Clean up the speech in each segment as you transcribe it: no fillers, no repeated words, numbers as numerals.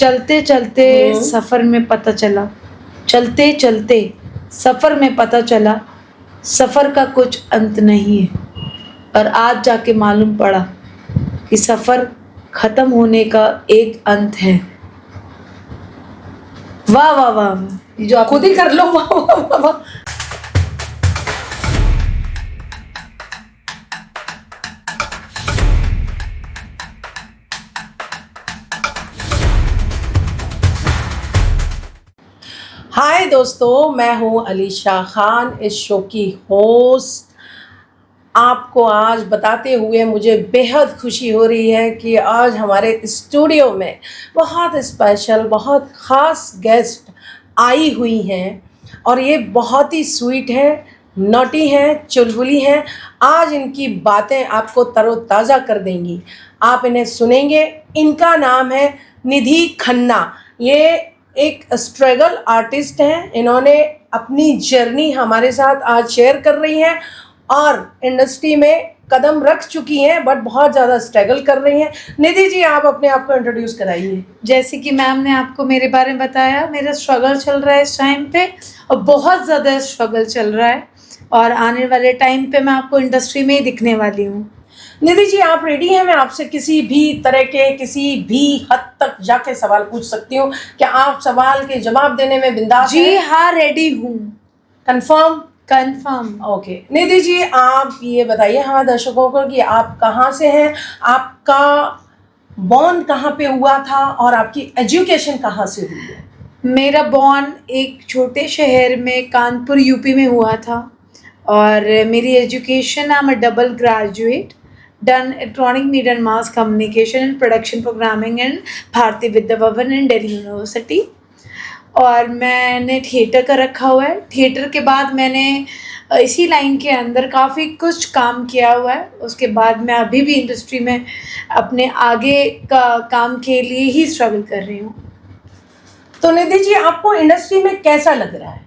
चलते चलते सफ़र में पता चला, चलते चलते सफ़र में पता चला, सफ़र का कुछ अंत नहीं है। और आज जाके मालूम पड़ा कि सफ़र ख़त्म होने का एक अंत है। वाह वाह वाह वाह, जो आप खुद ही कर लो। वाह वाह वाह वाह। हाय दोस्तों, मैं हूँ अलीशा खान, इस शो की होस्ट। आपको आज बताते हुए मुझे बेहद खुशी हो रही है कि आज हमारे स्टूडियो में बहुत स्पेशल, बहुत ख़ास गेस्ट आई हुई हैं और ये बहुत ही स्वीट है, नॉटी हैं, चुलबुली हैं। आज इनकी बातें आपको तरोताज़ा कर देंगी, आप इन्हें सुनेंगे। इनका नाम है निधि खन्ना। ये एक स्ट्रगल आर्टिस्ट हैं। इन्होंने अपनी जर्नी हमारे साथ आज शेयर कर रही हैं और इंडस्ट्री में कदम रख चुकी हैं, बट बहुत ज़्यादा स्ट्रगल कर रही हैं। निधि जी, आप अपने आप को इंट्रोड्यूस कराइए। जैसे कि मैम ने आपको मेरे बारे में बताया, मेरा स्ट्रगल चल रहा है इस टाइम पे और बहुत ज़्यादा स्ट्रगल चल रहा है और आने वाले टाइम पे मैं आपको इंडस्ट्री में ही दिखने वाली हूँ। निधि जी, आप रेडी हैं? मैं आपसे किसी भी तरह के, किसी भी हद तक जाके सवाल पूछ सकती हूँ? क्या आप सवाल के जवाब देने में बिंदास हैं? जी हाँ, रेडी हूँ। Confirm? Confirm. Okay. Nidhi ji, आप ये बताइए हमारे दर्शकों को कि आप कहाँ से हैं, आपका बॉर्न कहाँ पे हुआ था और आपकी एजुकेशन कहाँ से हुई है? मेरा बॉर्न एक छोटे शहर में कानपुर यूपी में हुआ था और मेरी education, I am a double graduate, done electronic media and mass communication and production programming and Bharatiya Vidya Bhavan and Delhi university. और मैंने थिएटर का रखा हुआ है। थिएटर के बाद मैंने इसी लाइन के अंदर काफ़ी कुछ काम किया हुआ है। उसके बाद मैं अभी भी इंडस्ट्री में अपने आगे का काम के लिए ही स्ट्रगल कर रही हूँ। तो निधि जी, आपको इंडस्ट्री में कैसा लग रहा है?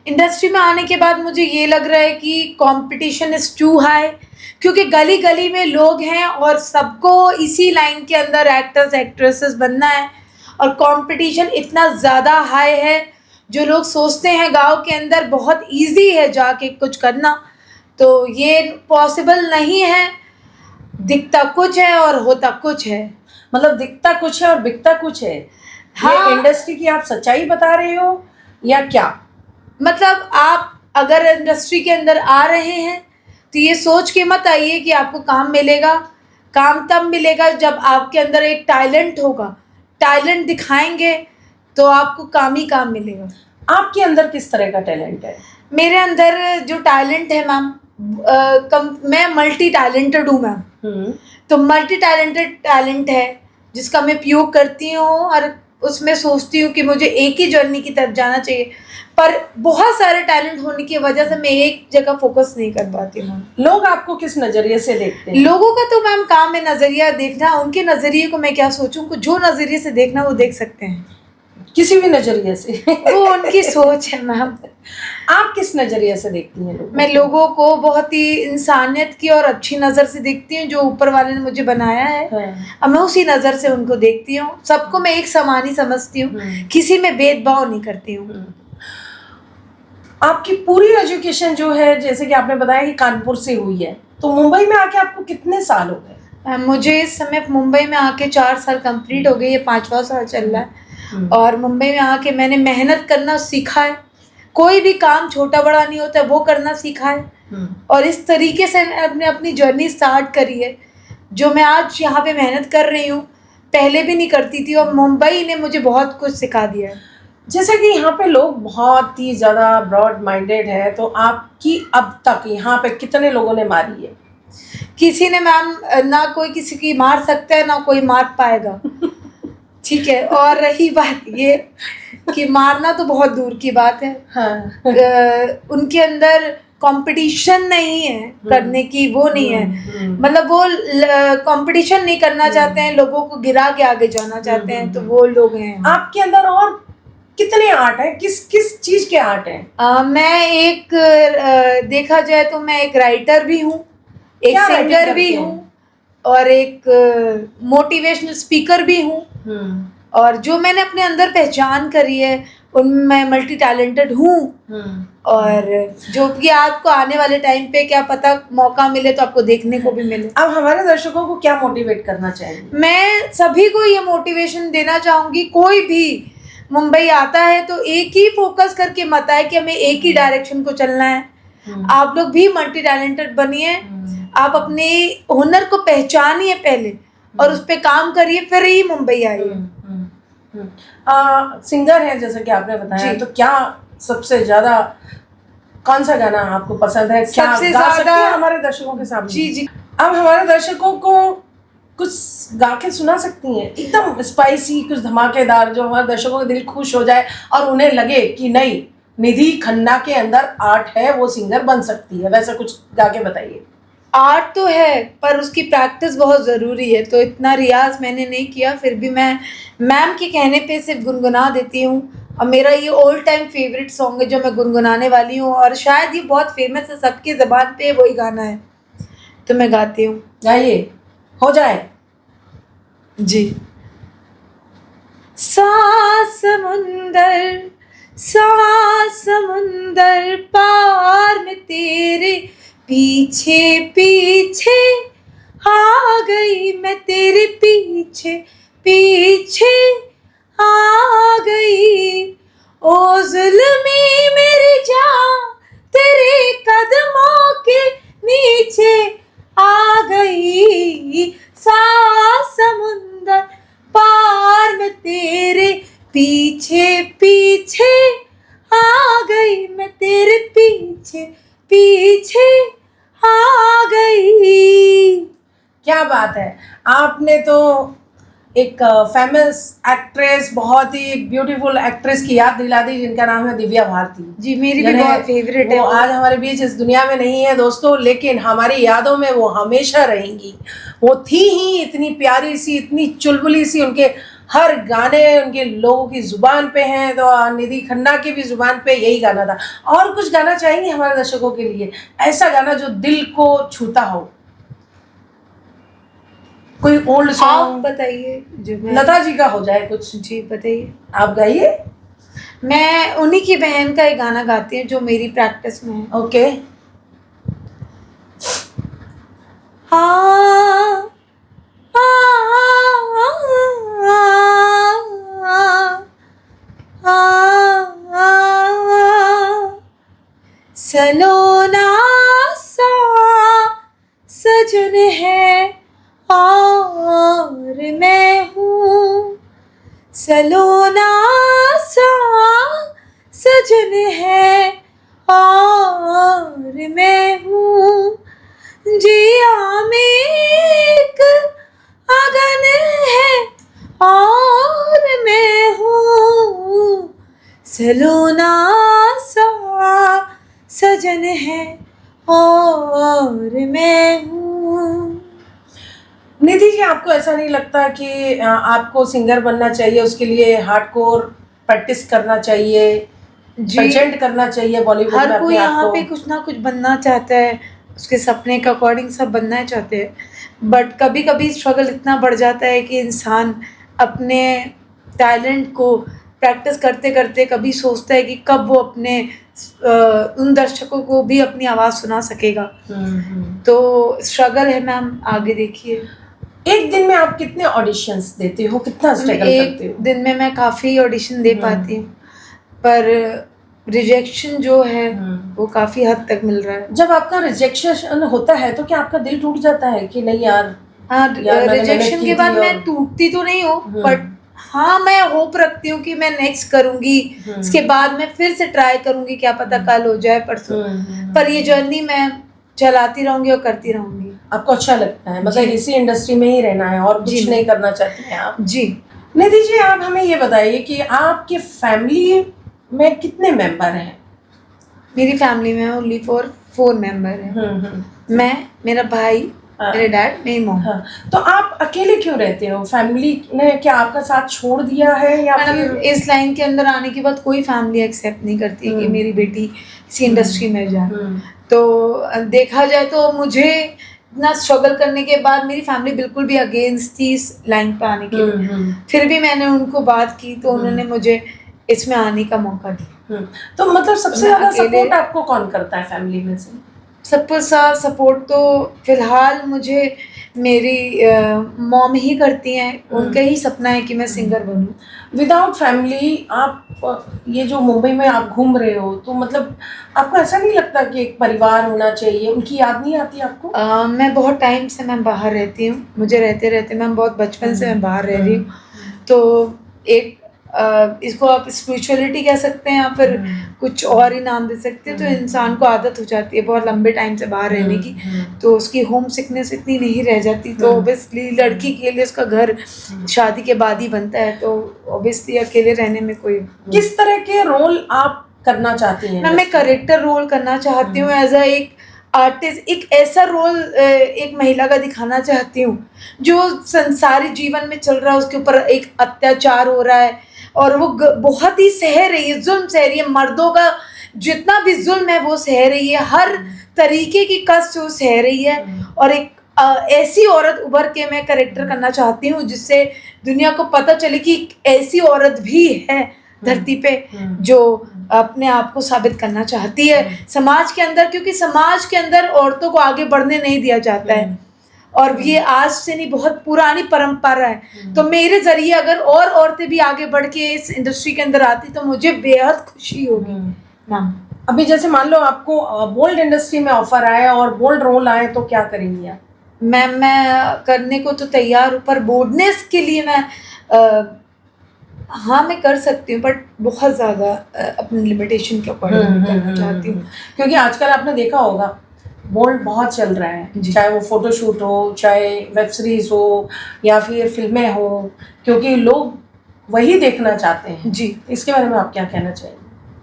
इंडस्ट्री में आने के बाद मुझे ये लग रहा है कि कंपटीशन इज़ टू हाई, क्योंकि गली गली में लोग हैं और सबको इसी लाइन के अंदर एक्टर्स एक्ट्रेसेस बनना है और कंपटीशन इतना ज़्यादा हाई है। जो लोग सोचते हैं गांव के अंदर बहुत इजी है जाके कुछ करना, तो ये पॉसिबल नहीं है। दिखता कुछ है और होता कुछ है। मतलब दिखता कुछ है और बिकता कुछ है। हाँ। ये इंडस्ट्री की आप सच्चाई बता रहे हो या क्या? मतलब आप अगर इंडस्ट्री के अंदर आ रहे हैं तो ये सोच के मत आइए कि आपको काम मिलेगा। काम तब मिलेगा जब आपके अंदर एक टैलेंट होगा। टैलेंट दिखाएंगे तो आपको काम ही काम मिलेगा। आपके अंदर किस तरह का टैलेंट है? मेरे अंदर जो टैलेंट है मैम, मैं मल्टी टैलेंटेड हूँ मैम। तो मल्टी टैलेंटेड टैलेंट है जिसका मैं उपयोग करती हूँ और उसमें सोचती हूँ कि मुझे एक ही जर्नी की तरफ जाना चाहिए, पर बहुत सारे टैलेंट होने की वजह से मैं एक जगह फोकस नहीं कर पाती हूँ। लोग आपको किस नज़रिए से देखते हैं? लोगों का तो मैम काम है नज़रिया देखना। उनके नज़रिए को मैं क्या सोचूं, जो नज़रिए से देखना वो देख सकते हैं, किसी भी नज़रिए से। वो उनकी सोच है मैम। आप किस नज़रिए से देखती हैं लोगों? मैं लोगों को बहुत ही इंसानियत की और अच्छी नज़र से देखती हूँ, जो ऊपर वाले ने मुझे बनाया है। अब मैं उसी नज़र से उनको देखती हूँ। सबको मैं एक समान ही समझती हूँ, किसी में भेदभाव नहीं करती हूँ। आपकी पूरी एजुकेशन जो है, जैसे कि आपने बताया कि कानपुर से हुई है, तो मुंबई में आके आपको कितने साल हो गए? मुझे इस समय मुंबई में आके 4 साल कंप्लीट हो गए, ये 5वां साल चल रहा है। और मुंबई में आके मैंने मेहनत करना सीखा है। कोई भी काम छोटा बड़ा नहीं होता, वो करना सीखा है और इस तरीके से मैंने अपनी जर्नी स्टार्ट करी है, जो मैं आज यहाँ पे मेहनत कर रही हूँ। पहले भी नहीं करती थी और मुंबई ने मुझे बहुत कुछ सिखा दिया है। जैसे कि यहाँ पे लोग बहुत ही ज़्यादा ब्रॉड माइंडेड है, तो आपकी अब तक यहाँ पे कितने लोगों ने मारी है? किसी ने मैम, ना कोई किसी की मार सकता है ना कोई मार पाएगा। ठीक है। और रही बात ये कि मारना तो बहुत दूर की बात है। हाँ। उनके अंदर कंपटीशन नहीं है करने की, वो नहीं है। मतलब वो कंपटीशन नहीं करना चाहते हैं, लोगों को गिरा के आगे जाना चाहते हैं, तो वो लोग हैं। आपके अंदर और कितने आर्ट है? किस किस चीज़ के आर्ट है? मैं एक देखा जाए तो मैं एक राइटर भी हूँ, एक सिंगर भी हूँ और एक मोटिवेशनल स्पीकर भी हूँ और जो मैंने अपने अंदर पहचान करी है उनमें मैं मल्टी टैलेंटेड हूँ। और जो कि आपको आने वाले टाइम पे क्या पता मौका मिले तो आपको देखने को भी मिले। अब हमारे दर्शकों को क्या मोटिवेट करना चाहिए? मैं सभी को ये मोटिवेशन देना चाहूंगी, कोई भी मुंबई आता है तो एक ही फोकस करके मत आए कि हमें एक ही डायरेक्शन को चलना है। आप लोग भी मल्टी टैलेंटेड बनिए, आप अपने हुनर को पहचानिए पहले और उस पे काम करिए, फिर ही मुंबई आइए। सिंगर है जैसे कि आपने बताया, जी। तो क्या सबसे ज्यादा कौन सा गाना आपको पसंद है? क्या सबसे गा सकती ज्यादा- हैं हमारे दर्शकों के सामने? जी जी। अब हमारे दर्शकों को कुछ गा के सुना सकती हैं, एकदम स्पाइसी, कुछ धमाकेदार, जो हमारे दर्शकों का दिल खुश हो जाए और उन्हें लगे कि नहीं, निधि खन्ना के अंदर आर्ट है, वो सिंगर बन सकती है। वैसा कुछ गा के बताइए। आर्ट तो है पर उसकी प्रैक्टिस बहुत ज़रूरी है, तो इतना रियाज मैंने नहीं किया, फिर भी मैं मैम के कहने पे सिर्फ गुनगुना देती हूँ। और मेरा ये ऑल टाइम फेवरेट सॉन्ग है जो मैं गुनगुनाने वाली हूँ, और शायद ये बहुत फेमस है, सबकी ज़बान पे वही गाना है, तो मैं गाती हूँ। गाइए, हो जाए। जी। सा समुंदर पार में तेरे पीछे पीछे आ गई, मैं तेरे पीछे पीछे आ गई। ओ जुल्मी मेरी जान तेरे कदमों के नीचे आ गई। सा समुंदर पार में तेरे पीछे पीछे आ गई, मैं तेरे पीछे पीछे आ गई। क्या बात है! आपने तो एक फेमस एक्ट्रेस, बहुत ही ब्यूटीफुल एक्ट्रेस की याद दिला दी, जिनका नाम है दिव्या भारती। जी, मेरी भी जिन्हें- बहुत फेवरेट है वो वो। आज हमारे बीच इस दुनिया में नहीं है दोस्तों, लेकिन हमारी यादों में वो हमेशा रहेंगी। वो थी ही इतनी प्यारी सी, इतनी चुलबुली सी, उनके हर गाने उनके लोगों की जुबान पे हैं। तो निधि खन्ना की भी जुबान पे यही गाना था। और कुछ गाना चाहेंगे हमारे दर्शकों के लिए, ऐसा गाना जो दिल को छूता हो? कोई ओल्ड आप सॉन्ग बताइए जो मैं। लता जी का हो जाए कुछ, जी बताइए। आप गाइए। मैं उन्हीं की बहन का एक गाना गाती हूँ जो मेरी प्रैक्टिस में है। ओके। हाँ सलोना सा सजन है और मैं हूँ, सलोना सा सजन है और मैं हूँ। जिया में एक अगन है और मैं हूँ, सलोना सा सजन है और मैं हूँ। निधि जी, आपको ऐसा नहीं लगता कि आपको सिंगर बनना चाहिए, उसके लिए हार्डकोर प्रैक्टिस करना चाहिए, प्रेजेंट करना चाहिए बॉलीवुड में हर कोई अपने आप यहाँ को? पे कुछ ना कुछ बनना चाहता है, उसके सपने के अकॉर्डिंग सब बनना चाहते हैं, बट कभी कभी स्ट्रगल इतना बढ़ जाता है कि इंसान अपने टैलेंट को प्रैक्टिस करते करते कभी सोचता है कि कब वो अपने उन दर्शकों को भी अपनी आवाज़ सुना सकेगा। तो स्ट्रगल है मैम, आगे देखिए। एक दिन में आप कितने ऑडिशंस देते हो, कितना स्ट्रगल करते एक हो? दिन में मैं काफ़ी ऑडिशन दे पाती हूँ, पर रिजेक्शन जो है वो काफ़ी हद तक मिल रहा है। जब आपका रिजेक्शन होता है तो क्या आपका दिल टूट जाता है कि नहीं यार? हाँ, यार मैंने रिजेक्शन मेहनत की के बाद थी मैं और- टूटती तो नहीं हूँ, बट हाँ मैं होप रखती हूँ कि मैं नेक्स्ट करूँगी, इसके बाद मैं फिर से ट्राई करूँगी, क्या पता कल हो जाए परसों। पर ये जर्नी मैं चलाती रहूँगी और करती रहूँगी। आपको अच्छा लगता है, मतलब जी। इसी इंडस्ट्री में ही रहना है और जी कुछ मैम। नहीं करना चाहती हैं आप? जी। निधि जी, आप हमें ये बताइए कि आपके फैमिली में कितने मेंबर हैं? मेरी फैमिली में ओनली 4 मेंबर हैं। मैं, मेरा भाई, मेरे डैड, मेरी मॉम। हाँ, तो आप अकेले क्यों रहते हो? फैमिली ने क्या आपका साथ छोड़ दिया है या फिर? मैडम, इस लाइन के अंदर आने के बाद कोई फैमिली एक्सेप्ट नहीं करती है कि मेरी बेटी इसी इंडस्ट्री में जाए। तो देखा जाए तो मुझे इतना स्ट्रगल करने के बाद मेरी फैमिली बिल्कुल भी अगेंस्ट थी इस लाइन पे आने के। फिर भी मैंने उनको बात की तो उन्होंने मुझे इसमें आने का मौका दिया। तो मतलब सबसे मैं ज़्यादा अकेले- सपोर्ट आपको कौन करता है फैमिली में से? सबसे सा सपोर्ट तो फिलहाल मुझे मेरी मॉम ही करती हैं। उनका ही सपना है कि मैं सिंगर बनूं। विदाउट फैमिली आप ये जो मुंबई में आप घूम रहे हो, तो मतलब आपको ऐसा नहीं लगता कि एक परिवार होना चाहिए? उनकी याद नहीं आती आपको? मैं बहुत टाइम से मैं बाहर रहती हूँ। मुझे रहते रहते मैं बहुत बचपन से मैं बाहर रह रही हूँ। तो एक इसको आप स्पिरिचुअलिटी कह सकते हैं या फिर कुछ और ही नाम दे सकते हैं। तो इंसान को आदत हो जाती है बहुत लंबे टाइम से बाहर रहने की, तो उसकी होम सिकनेस इतनी नहीं रह जाती। तो ऑब्वियसली लड़की के लिए उसका घर शादी के बाद ही बनता है, तो ऑब्वियसली अकेले रहने में कोई। किस तरह के रोल आप करना चाहती हैं? मैं करेक्टर रोल करना चाहती हूँ एज अ एक आर्टिस्ट। एक ऐसा रोल एक महिला का दिखाना चाहती हूँ जो संसारी जीवन में चल रहा है, उसके ऊपर एक अत्याचार हो रहा है और वो बहुत ही सह रही है, जुल्म सह रही है। मर्दों का जितना भी जुल्म है वो सह रही है, हर तरीके की कष्ट वो सह रही है। और एक ऐसी औरत उभर के मैं करेक्टर करना चाहती हूँ जिससे दुनिया को पता चले कि ऐसी औरत भी है धरती पे जो अपने आप को साबित करना चाहती है समाज के अंदर, क्योंकि समाज के अंदर औरतों को आगे बढ़ने नहीं दिया जाता है। और ये आज से नहीं, बहुत पुरानी परंपरा है। तो मेरे जरिए अगर और औरतें भी आगे बढ़ के इस इंडस्ट्री के अंदर आती तो मुझे बेहद खुशी होगी। मैम अभी जैसे मान लो आपको बोल्ड इंडस्ट्री में ऑफर आए और बोल्ड रोल आए, तो क्या करेंगी आप? मैम मैं करने को तो तैयार हूँ, पर बोल्डनेस के लिए मैं हाँ मैं कर सकती हूँ, बट बहुत ज़्यादा अपनी लिमिटेशन के अकॉर्डिंग करना चाहती हूँ। क्योंकि आजकल आपने देखा होगा बोल्ड बहुत चल रहा है, चाहे वो फोटोशूट हो, चाहे वेब सीरीज हो या फिर फिल्में हो, क्योंकि लोग वही देखना चाहते हैं। जी, इसके बारे में आप क्या कहना चाहिए?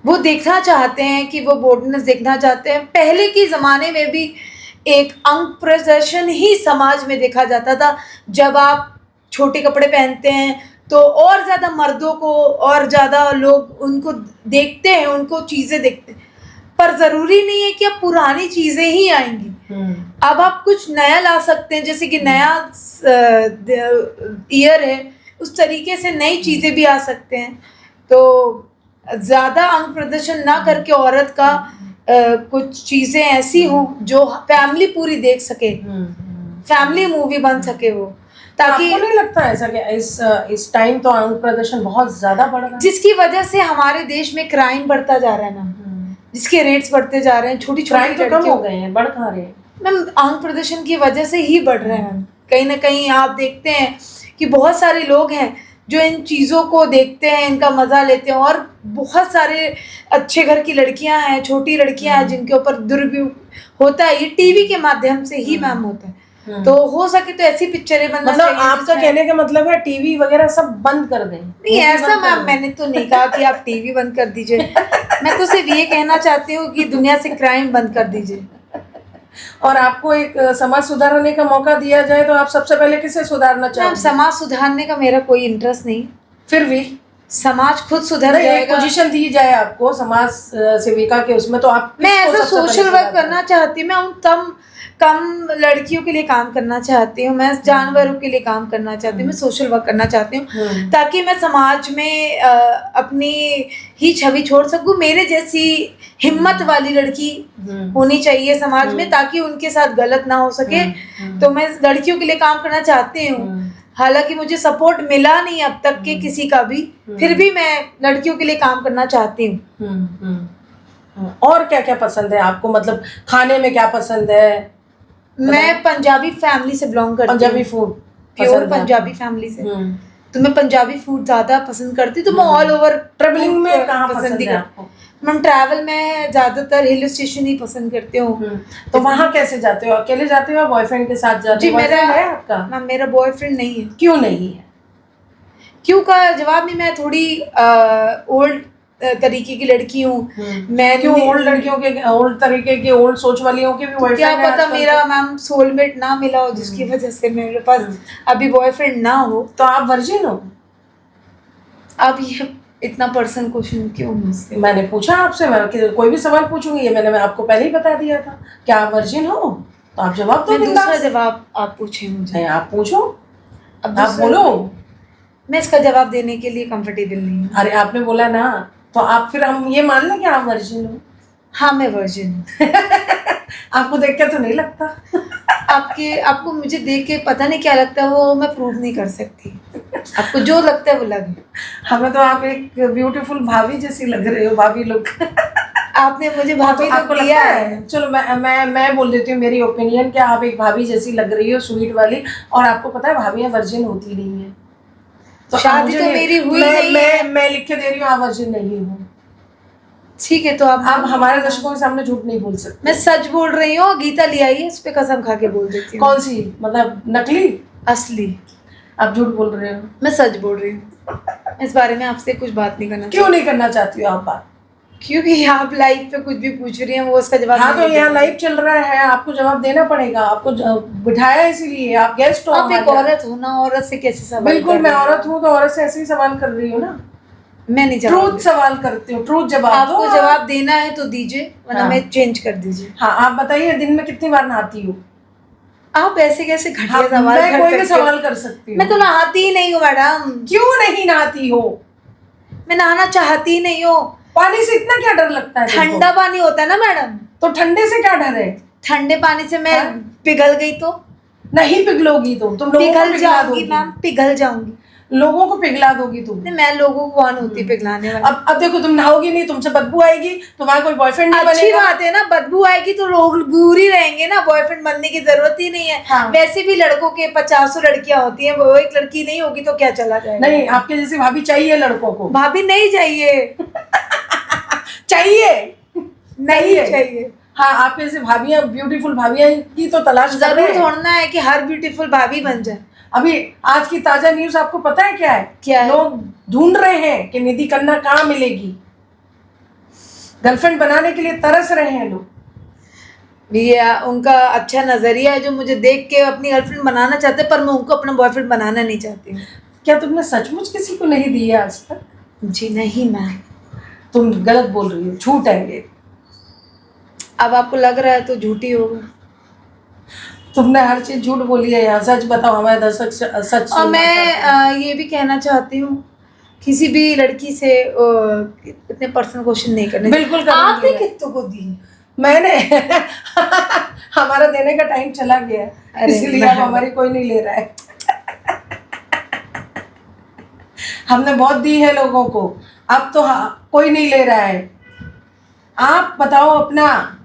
वो देखना चाहते हैं कि वो बोल्डनेस देखना चाहते हैं। पहले के ज़माने में भी एक अंग प्रदर्शन ही समाज में देखा जाता था। जब आप छोटे कपड़े पहनते हैं तो और ज़्यादा मर्दों को और ज़्यादा लोग उनको देखते हैं, उनको चीज़ें देखते हैं। पर ज़रूरी नहीं है कि अब पुरानी चीज़ें ही आएंगी। अब आप कुछ नया ला सकते हैं, जैसे कि नया ईयर है, उस तरीके से नई चीज़ें भी आ सकते हैं। तो ज़्यादा अंग प्रदर्शन ना करके औरत का कुछ चीज़ें ऐसी हों जो फैमिली पूरी देख सके, फैमिली मूवी बन सके वो, ताकि आपको नहीं लगता ऐसा कि इस टाइम तो अंग प्रदर्शन बहुत ज्यादा बढ़ रहा है? जिसकी वजह से हमारे देश में क्राइम बढ़ता जा रहा है ना, जिसके रेट्स बढ़ते जा रहे हैं। छोटी क्राइम छोटी तो कम हो गए हैं, बढ़ कहाँ रहे हैं? मैम अंग प्रदर्शन की वजह से ही बढ़ रहे हैं। कहीं ना कहीं आप देखते हैं कि बहुत सारे लोग हैं जो इन चीज़ों को देखते हैं, इनका मज़ा लेते हैं। और बहुत सारे अच्छे घर की लड़कियां हैं, छोटी लड़कियां हैं जिनके ऊपर दुरुपयोग होता है। ये टीवी के माध्यम से ही मैम होता है। तो हो सके तो ऐसी पिक्चरें बनना मतलब चाहिए। आपका कहने का मतलब है टीवी वगैरह सब बंद कर दें? नहीं ऐसा मैम मैंने तो नहीं कहा कि आप टीवी बंद कर दीजिए। मैं तो सिर्फ ये कहना चाहती हूँ कि दुनिया से क्राइम बंद कर दीजिए। और आपको एक समाज सुधारने का मौका दिया जाए तो आप सबसे पहले किसे सुधारना मैम चाहेंगे? समाज सुधारने का मेरा कोई इंटरेस्ट नहीं है। फिर भी समाज खुद सुधर नहीं, एक जाएगा। पोजीशन दी जाए आपको समाज सेविका के, उसमें तो आप मैं किसको ऐसा सबसे पहले सोशल वर्क सुधारेंगे? करना चाहती हूँ। मैं उन कम लड़कियों के लिए काम करना चाहती हूँ। मैं जानवरों के लिए काम करना चाहती हूँ। मैं सोशल वर्क करना चाहती हूँ ताकि मैं समाज में अपनी ही छवि छोड़ सकूँ। मेरे जैसी हिम्मत वाली लड़की होनी चाहिए समाज में, ताकि उनके साथ गलत ना हो सके। तो मैं लड़कियों के लिए काम करना चाहती हूँ। हालांकि मुझे सपोर्ट मिला नहीं अब तक के किसी का भी, फिर भी मैं लड़कियों के लिए काम करना चाहती हूँ। और क्या क्या पसंद है आपको? मतलब खाने में क्या पसंद है? मैं पंजाबी फैमिली से बिलोंग करती हूँ। Punjabi food pure Punjabi family से, तो मैं पंजाबी फूड ज़्यादा पसंद करती हूँ। तो मैं ऑल ओवर ट्रेवलिंग में कहाँ पसंद है आपको? मैं ट्रैवल में ज़्यादातर हिल स्टेशन ही पसंद करती हूँ। तो वहाँ कैसे जाते हो? अकेले जाते हो या बॉयफ्रेंड के साथ जाते हो? जी मेरा है आपका? मैम मेरा बॉयफ्रेंड नहीं है। क्यों नहीं है? क्यों का जवाब नहीं। मैं थोड़ी ओल्ड तरीके की लड़की हूँ। मैं क्यों ओल्ड लड़कियों के, ओल्ड तरीके की, ओल्ड सोच वालियों के भी क्या बॉयफ्रेंड है पता आजकल? मेरा मैम सोलमेट ना मिला हो जिसकी वजह से मेरे पास अभी बॉयफ्रेंड ना हो। तो आप वर्जिन हो? अब ये इतना पर्सनल क्वेश्चन क्यों मुझसे? मैंने पूछा आपसे, मैं कोई भी सवाल पूछूंगी, ये मैं आपको पहले ही बता दिया था। क्या आप वर्जिन हो? तो आप जवाब दो मैं दूसरा बिंदास। जवाब आप पूछे मुझे। नहीं, आप पूछो, अब आप बोलो। मैं इसका जवाब देने के लिए कंफर्टेबल नहीं हूँ। अरे आपने बोला ना, तो आप फिर हम ये मान लें कि आप वर्जिन हो। हाँ, मैं वर्जिन हूँ। आपको देख के तो नहीं लगता। आपको मुझे देख के पता नहीं क्या लगता है, वो मैं प्रूव नहीं कर सकती। आपको जो लगता है वो लगे। हमें तो आप एक ब्यूटीफुल भाभी जैसी लग रहे हो, भाभी लोग। आपने मुझे भाभी आपको तो लगता दिया है। है? चलो मैं बोल देती हूँ मेरी ओपिनियन, कि आप एक भाभी जैसी लग रही हो, स्वीट वाली। और आपको पता है भाभियां वर्जिन होती नहीं है। तो शादी मुझे तो नहीं- मेरी हुई नहीं है। मैं लिख के दे रही हूँ, आप वर्जिन नहीं हो। ठीक है, तो आप हमारे दर्शकों के सामने झूठ नहीं बोल सकते। मैं सच बोल रही हूँ। गीता ले आई है, उस पे कसम खा के बोल देती हूँ। कौन सी? मतलब नकली? असली। आप झूठ बोल रहे हो। मैं सच बोल रही हूँ। इस बारे में आपसे कुछ बात नहीं करना क्यों नहीं करना चाहती हो आप बात? क्योंकि आप लाइव पे कुछ भी पूछ रही हैं, वो उसका जवाब हाँ, नहीं तो दे यहाँ पाऊंगी। लाइव चल रहा है, आपको जवाब देना पड़ेगा। आपको बिठाया इसीलिए, आप गेस्ट हो आप एक हमारे। औरत हो ना, औरत से कैसे सवाल बिल्कुल, कर मैं रही हो? औरत हूँ तो औरत से ऐसे ही सवाल कर रही हूँ ना। मैं नहीं जवाब ट्रूथ सवाल करती हूँ, ट्रूथ जवाब दो। आपको जवाब देना है तो दीजिए, वरना हाँ। मैं चेंज कर दीजिए। हाँ, आप बताइए, दिन में कितनी बार नहाती हो? आप ऐसे कैसे घटिया हाँ, सवाल मैं कर कोई भी सकते हो? सवाल कर सकती हूँ। मैं तो नहाती ही नहीं हूँ मैडम। क्यों नहीं नहाती हो? मैं नहाना चाहती ही नहीं हूँ। पानी से इतना क्या डर लगता है तुमको? ठंडा पानी होता है ना मैडम। तो ठंडे से क्या डर है? ठंडे पानी से मैं हाँ? पिघल गई तो नहीं पिघलोगी तुम लोगों को पिघल पिघला जाऊंगी दोगी। मैम, पिघल जाऊंगी। लोगों को पिघला दोगी तुम। नहीं, मैं लोगों को कौन होती पिघलाने वाली? अब देखो, तुम नहाओगी नहीं, तुमसे बदबू आएगी, तुम्हारा कोई बॉयफ्रेंड नहीं अच्छी बनेगा। बात है ना, बदबू आएगी तो लोग दूर ही रहेंगे ना, बॉयफ्रेंड बनने की जरूरत ही नहीं है। हाँ। वैसे भी लड़कों के 50 लड़कियां होती हैं, वो एक लड़की नहीं होगी तो क्या चला जाएगा? नहीं, आपके जैसी भाभी चाहिए लड़कों को। भाभी नहीं चाहिए। चाहिए नहीं चाहिए। हाँ, आपके जैसे भाभियां, ब्यूटीफुल भाभियां की तो तलाश कर रहे जरूर हैं। ढूंढना है कि हर ब्यूटीफुल भाभी बन जाए। अभी आज की ताजा न्यूज आपको पता है क्या है? क्या है? लोग ढूंढ रहे हैं कि निधि कन्ना कहाँ मिलेगी। गर्लफ्रेंड बनाने के लिए तरस रहे हैं लोग। ये उनका अच्छा नजरिया है, जो मुझे देख के अपनी गर्लफ्रेंड बनाना चाहते हैं, पर मैं उनको अपना बॉयफ्रेंड बनाना नहीं चाहती हूँ। क्या तुमने सचमुच किसी को नहीं दी है आज तक? जी नहीं मैम। तुम गलत बोल रही हो, झूठ है ये। अब आपको लग रहा है तो झूठी होगा। तुमने हर चीज झूठ बोली है यहाँ। सच बताओ, हमारे दर्शक सच और सुनना चाहते हैं। मैं ये भी कहना चाहती हूँ, किसी भी लड़की से इतने पर्सनल क्वेश्चन नहीं करने। बिल्कुल करने आपने दिया। कितनों को दी? मैंने हमारा देने का टाइम चला गया है, अरे इसीलिए अब हमारी कोई नहीं ले रहा है। हमने बहुत दी है लोगों को, अब तो कोई नहीं ले रहा है। आप बताओ अपना,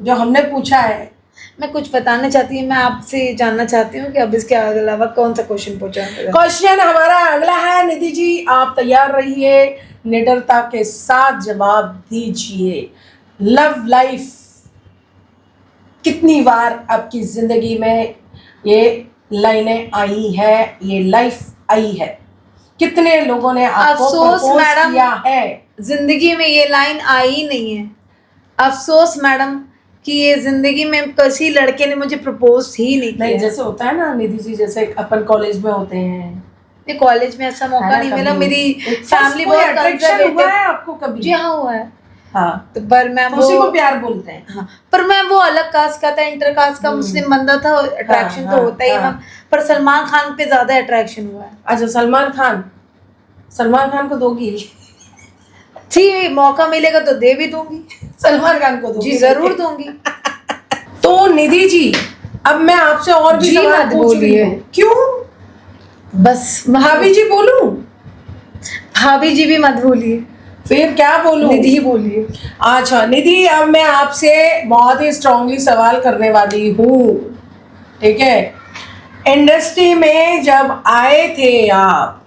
जो हमने पूछा है। मैं कुछ बताना चाहती हूँ, मैं आपसे जानना चाहती हूँ कि अब इसके अलावा कौन सा क्वेश्चन पूछा है? क्वेश्चन हमारा अगला है, निधि जी आप तैयार रहिए, निडरता के साथ जवाब दीजिए। लव लाइफ कितनी बार आपकी जिंदगी में ये लाइनें आई है, ये लाइफ आई है? कितने लोगों ने आपको अफसोस प्रपोज मैडम, किया है? जिंदगी में ये लाइन आई ही नहीं है। अफसोस मैडम कि ये जिंदगी में किसी लड़के ने मुझे प्रपोज ही नहीं किया। नहीं, जैसे होता है ना निधि जी, जैसे अपन कॉलेज में होते हैं। कॉलेज में ऐसा मौका नहीं मिला। मेरी फैमिली बहुत अट्रैक्शन हुआ है आपको कभी? जी हाँ, हुआ है। हाँ, तो पर मैं तो उसी को प्यार बोलते हैं। हाँ, पर मैं वो अलग कास्ट का था, इंटर कास्ट का मुस्लिम बंदा था, अट्रैक्शन हाँ, तो होता ही हाँ। मैम। पर सलमान खान पे ज्यादा अट्रैक्शन हुआ है। अच्छा, सलमान खान को दोगी? ठीक, मौका मिलेगा तो दे भी दूंगी। सलमान खान को दोगी? जी जरूर दूंगी। तो निधि जी, अब मैं आपसे और भी जी सवाल मत पूछ रही बोलिए। हूँ। क्यों? बस भाभी जी बोलूं? भाभी जी भी मत बोलिए, फिर क्या बोलूं? निधि बोलिए। अच्छा निधि, अब मैं आपसे बहुत ही स्ट्रांगली सवाल करने वाली हूँ, ठीक है? इंडस्ट्री में जब आए थे आप,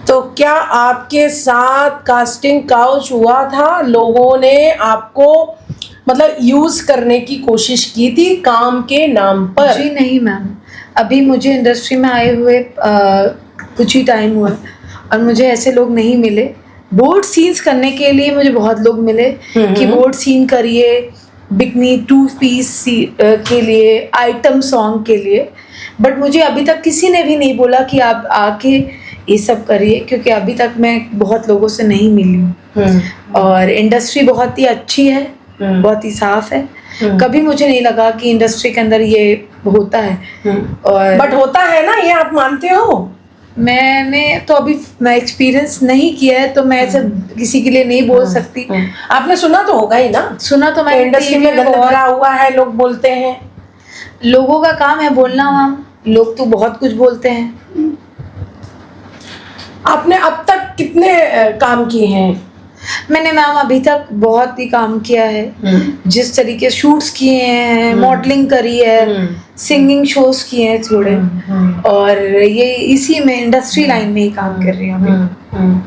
तो क्या आपके साथ कास्टिंग काउच हुआ था? लोगों ने आपको मतलब यूज करने की कोशिश की थी काम के नाम पर? जी नहीं मैम, अभी मुझे इंडस्ट्री में आए हुए कुछ ही टाइम हुआ है और मुझे ऐसे लोग नहीं मिले। बोर्ड सीन्स करने के लिए मुझे बहुत लोग मिले कि बोर्ड सीन करिए, बिकनी 2 पीस के लिए, आइटम सॉन्ग के लिए, बट मुझे अभी तक किसी ने भी नहीं बोला कि आप आके ये सब करिए, क्योंकि अभी तक मैं बहुत लोगों से नहीं मिली हूँ। और इंडस्ट्री बहुत ही अच्छी है, बहुत ही साफ है। कभी मुझे नहीं लगा कि इंडस्ट्री के अंदर ये होता है। और बट होता है ना, ये आप मानते हो? मैंने तो अभी मैं एक्सपीरियंस नहीं किया है, तो मैं ऐसे किसी के लिए नहीं बोल सकती। आपने सुना तो होगा ही ना, सुना तो मैंने इंडस्ट्री में गंद भरा हुआ है, लोग बोलते हैं। लोगों का काम है बोलना मैम, लोग तो बहुत कुछ बोलते हैं। आपने अब तक कितने काम किए हैं? मैंने मैम अभी तक बहुत ही काम किया है। जिस तरीके शूट्स किए हैं, मॉडलिंग करी है, सिंगिंग शोज किए हैं थोड़े, और ये इसी में इंडस्ट्री लाइन में ही काम कर रही हूँ अभी।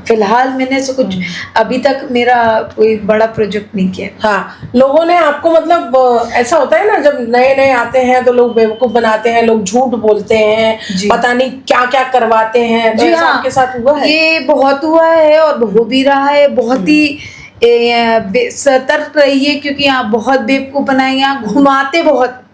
फिलहाल मैंने तो कुछ अभी तक मेरा कोई बड़ा प्रोजेक्ट नहीं किया। हाँ, लोगों ने आपको मतलब ऐसा होता है ना, जब नए नए आते हैं तो लोग बेवकूफ बनाते हैं, लोग झूठ बोलते हैं, पता नहीं क्या क्या करवाते हैं। तो ऐसा आपके साथ हुआ है? ये बहुत हुआ है और हो भी रहा है। बहुत ही सतर्क रहिए, क्योंकि यहाँ बहुत बेवकूफ बनाएंगे, यहाँ घुमाते बहुत,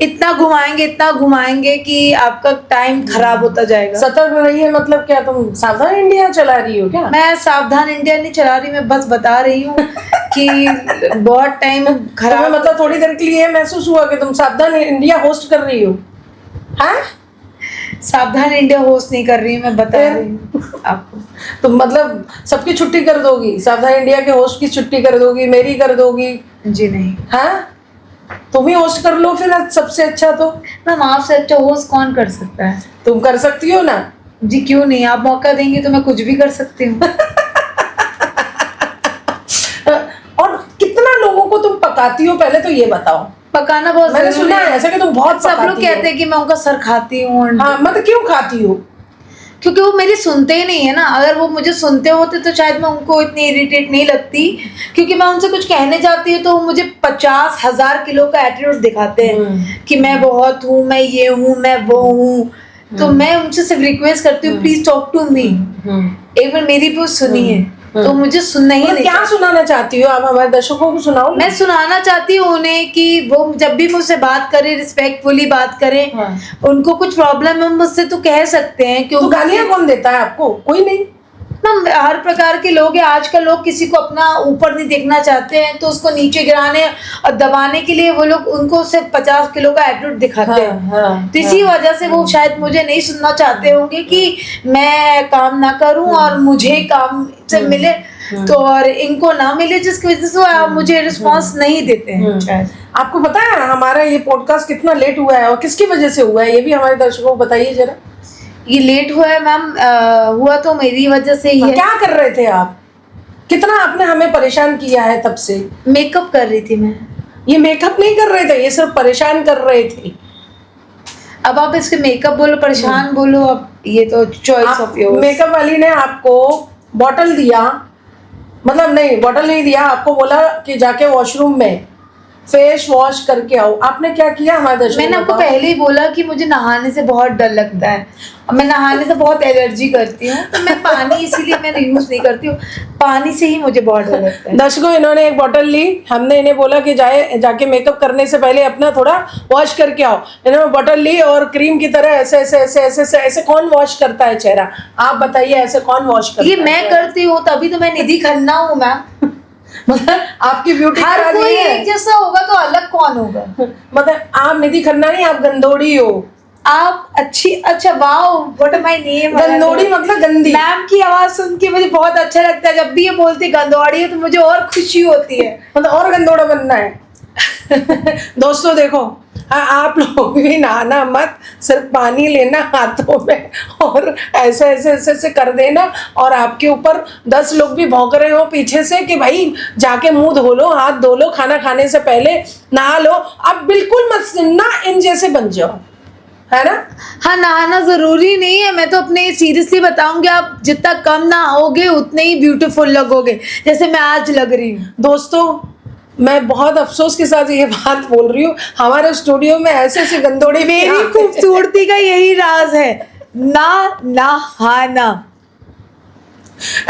इतना घुमाएंगे कि आपका टाइम खराब होता जाएगा। सतर्क रहिए मतलब क्या? तुम सावधान इंडिया चला रही हो क्या? मैं सावधान इंडिया नहीं चला रही, मैं बस बता रही हूँ कि बहुत टाइम खराब। मतलब थोड़ी देर के लिए महसूस हुआ कि तुम सावधान इंडिया होस्ट कर रही हो? हाँ, सावधान इंडिया होस्ट नहीं कर रही हूँ, मैं बता रही हूँ आपको। तुम मतलब सबकी छुट्टी कर दोगी? सावधान इंडिया के होस्ट की छुट्टी कर दोगी, मेरी कर दोगी? जी नहीं। हाँ, तुम ही होस्ट कर लो फिर, सबसे अच्छा। तो मैम आपसे अच्छा होस्ट कौन कर सकता है? तुम कर सकती हो ना। जी क्यों नहीं, आप मौका देंगे तो मैं कुछ भी कर सकती हूँ। और कितना लोगों को तुम पकाती हो, पहले तो ये बताओ। पकाना बहुत, मैंने सुना है ऐसा कि तुम बहुत सब लोग कहते हैं कि मैं उनका सर खाती हूँ। हाँ, मतलब क्यों खाती हो? क्योंकि वो मेरी सुनते ही नहीं है ना। अगर वो मुझे सुनते होते तो शायद मैं उनको इतनी इरिटेट नहीं लगती, क्योंकि मैं उनसे कुछ कहने जाती हूँ तो वो मुझे 50,000 किलो का एटीट्यूड दिखाते हैं कि मैं बहुत हूँ, मैं ये हूँ, मैं वो हूँ। तो मैं उनसे सिर्फ रिक्वेस्ट करती हूँ, प्लीज टॉक टू मी, एक बार मेरी भी सुनिए। तो मुझे सुनना ही नहीं। क्या सुनाना चाहती हो आप? हमारे दर्शकों को सुनाओ। मैं सुनाना चाहती हूँ उन्हें कि वो जब भी मुझसे बात करें, रिस्पेक्टफुली बात करें। उनको कुछ प्रॉब्लम है मुझसे तो कह सकते हैं। तो गालियाँ कौन देता है आपको? कोई नहीं। हर प्रकार के लोग हैं। आजकल लोग किसी को अपना ऊपर नहीं देखना चाहते हैं, तो उसको नीचे गिराने और दबाने के लिए वो लोग उनको सिर्फ 50 किलो का एटीट्यूड दिखाते हैं। तो इसी वजह से वो शायद मुझे नहीं सुनना चाहते होंगे कि मैं काम ना करूं और मुझे काम से मिले तो और इनको ना मिले, जिसकी वजह से वो मुझे रिस्पॉन्स नहीं देते हैं। शायद आपको पता है हमारा ये पॉडकास्ट कितना लेट हुआ है और किसकी वजह से हुआ है, ये भी हमारे दर्शकों को बताइए जरा। ये लेट हुआ है मैम, हुआ तो मेरी वजह से ही है। क्या कर रहे थे आप? कितना आपने हमें परेशान किया है तब से। मेकअप कर रही थी मैं। ये मेकअप नहीं कर रहे थे, ये सिर्फ परेशान कर रहे थे। अब आप इसके मेकअप बोलो, परेशान बोलो, अब ये तो चॉइस ऑफ योर्स। मेकअप वाली ने आपको बॉटल दिया, मतलब नहीं बॉटल नहीं दिया, आपको बोला कि जाके वॉशरूम में फेस वॉश करके आओ। आपने क्या किया? हमारे मैंने आपको पहले ही बोला कि मुझे नहाने से बहुत डर लगता है और मैं नहाने से बहुत एलर्जी करती हूँ, तो मैं पानी इसीलिए मैं यूज नहीं करती हूँ। पानी से ही मुझे बहुत डर लगता है। दर्शकों, इन्होंने एक बॉटल ली, हमने इन्हें बोला कि जाके मेकअप करने से पहले अपना थोड़ा वॉश करके आओ। इन्होंने बॉटल ली और क्रीम की तरह ऐसे ऐसे ऐसे ऐसे ऐसे ऐसे कौन वॉश करता है चेहरा? आप बताइए, ऐसे कौन वॉश करता है? ये मैं करती हूँ, तभी तो मैं निधि खन्ना हूँ मैम। मतलब आपकी ब्यूटी हर कोई एक जैसा होगा तो अलग कौन होगा? मतलब आप निधि खन्ना नहीं, आप गंदोड़ी हो। आप अच्छी, अच्छा wow, what am I name? गंदोड़ी मतलब गंदी। मैम की आवाज सुन के मुझे बहुत अच्छा लगता है। जब भी ये बोलती गंदौड़ी है तो मुझे और खुशी होती है। मतलब और गंदोड़ा बनना है। दोस्तों देखो, आप लोग भी नहाना मत, सिर्फ पानी लेना हाथों में और ऐसे ऐसे ऐसे ऐसे कर देना, और आपके ऊपर 10 लोग भी भौंक रहे हो पीछे से कि भाई जाके मुंह धो लो, हाथ धो लो, खाना खाने से पहले नहा लो। अब बिल्कुल मत ना इन जैसे बन जाओ, है ना? हाँ, नहाना जरूरी नहीं है। मैं तो अपने सीरियसली बताऊंगी, आप जितना कम नहाओगे उतने ही ब्यूटीफुल लगोगे, जैसे मैं आज लग रही हूँ। दोस्तों, मैं बहुत अफसोस के साथ ये बात बोल रही हूँ, हमारे स्टूडियो में ऐसे ऐसे गंदोड़ी। मेरी खूबसूरती का यही राज है, ना नहाना।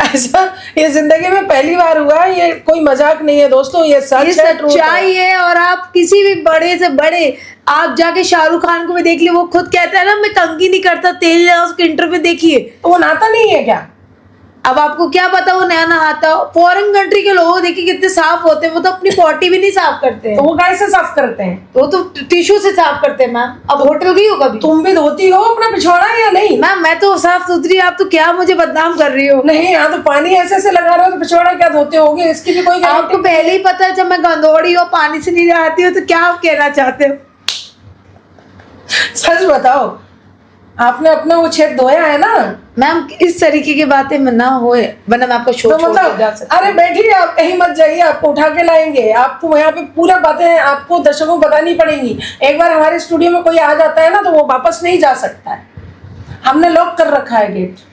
ऐसा ये जिंदगी में पहली बार हुआ है, ये कोई मजाक नहीं है दोस्तों, ये सच्चाई है। और आप किसी भी बड़े से बड़े, आप जाके शाहरुख खान को भी देख लिये, वो खुद कहता है ना मैं कंघी नहीं करता, तेल लगा, उसके इंटरव्यू देखिए। तो वो नहाता नहीं है क्या? अब आपको क्या पता वो नया नहाता हो। फॉरेन कंट्री के लोग देखिए कितने साफ होते हैं, वो तो अपनी पॉटी भी नहीं साफ करते तो हैं, वो कैसे साफ करते हैं? वो तो टिश्यू से साफ करते हैं मैम। अब होटल गई हो कभी? तुम भी धोती हो अपना पिछवाड़ा या नहीं? मैम मैं तो साफ सुथरी, आप तो क्या मुझे बदनाम कर रही हो? नहीं, यहाँ तो पानी ऐसे ऐसे लगा रहे हो तो पिछवाड़ा क्या धोते होगे, इसकी भी कोई गारंटी आपको पहले ही पता है जब मैं गंदौड़ी हो, पानी से नहीं आती हो, तो क्या आप कहना चाहते हो? सच बताओ, आपने अपना वो छेद धोया है ना? मैम इस तरीके की बातें में ना होए, वरना मैं आपको शो तो छोड़ के जा मतलब सकती अरे बैठिए, आप कहीं मत जाइए, आपको उठा के लाएंगे। आपको यहाँ पे पूरा बातें आपको दर्शकों को बतानी पड़ेंगी। एक बार हमारे स्टूडियो में कोई आ जाता है ना तो वो वापस नहीं जा सकता है, हमने लॉक कर रखा है गेट।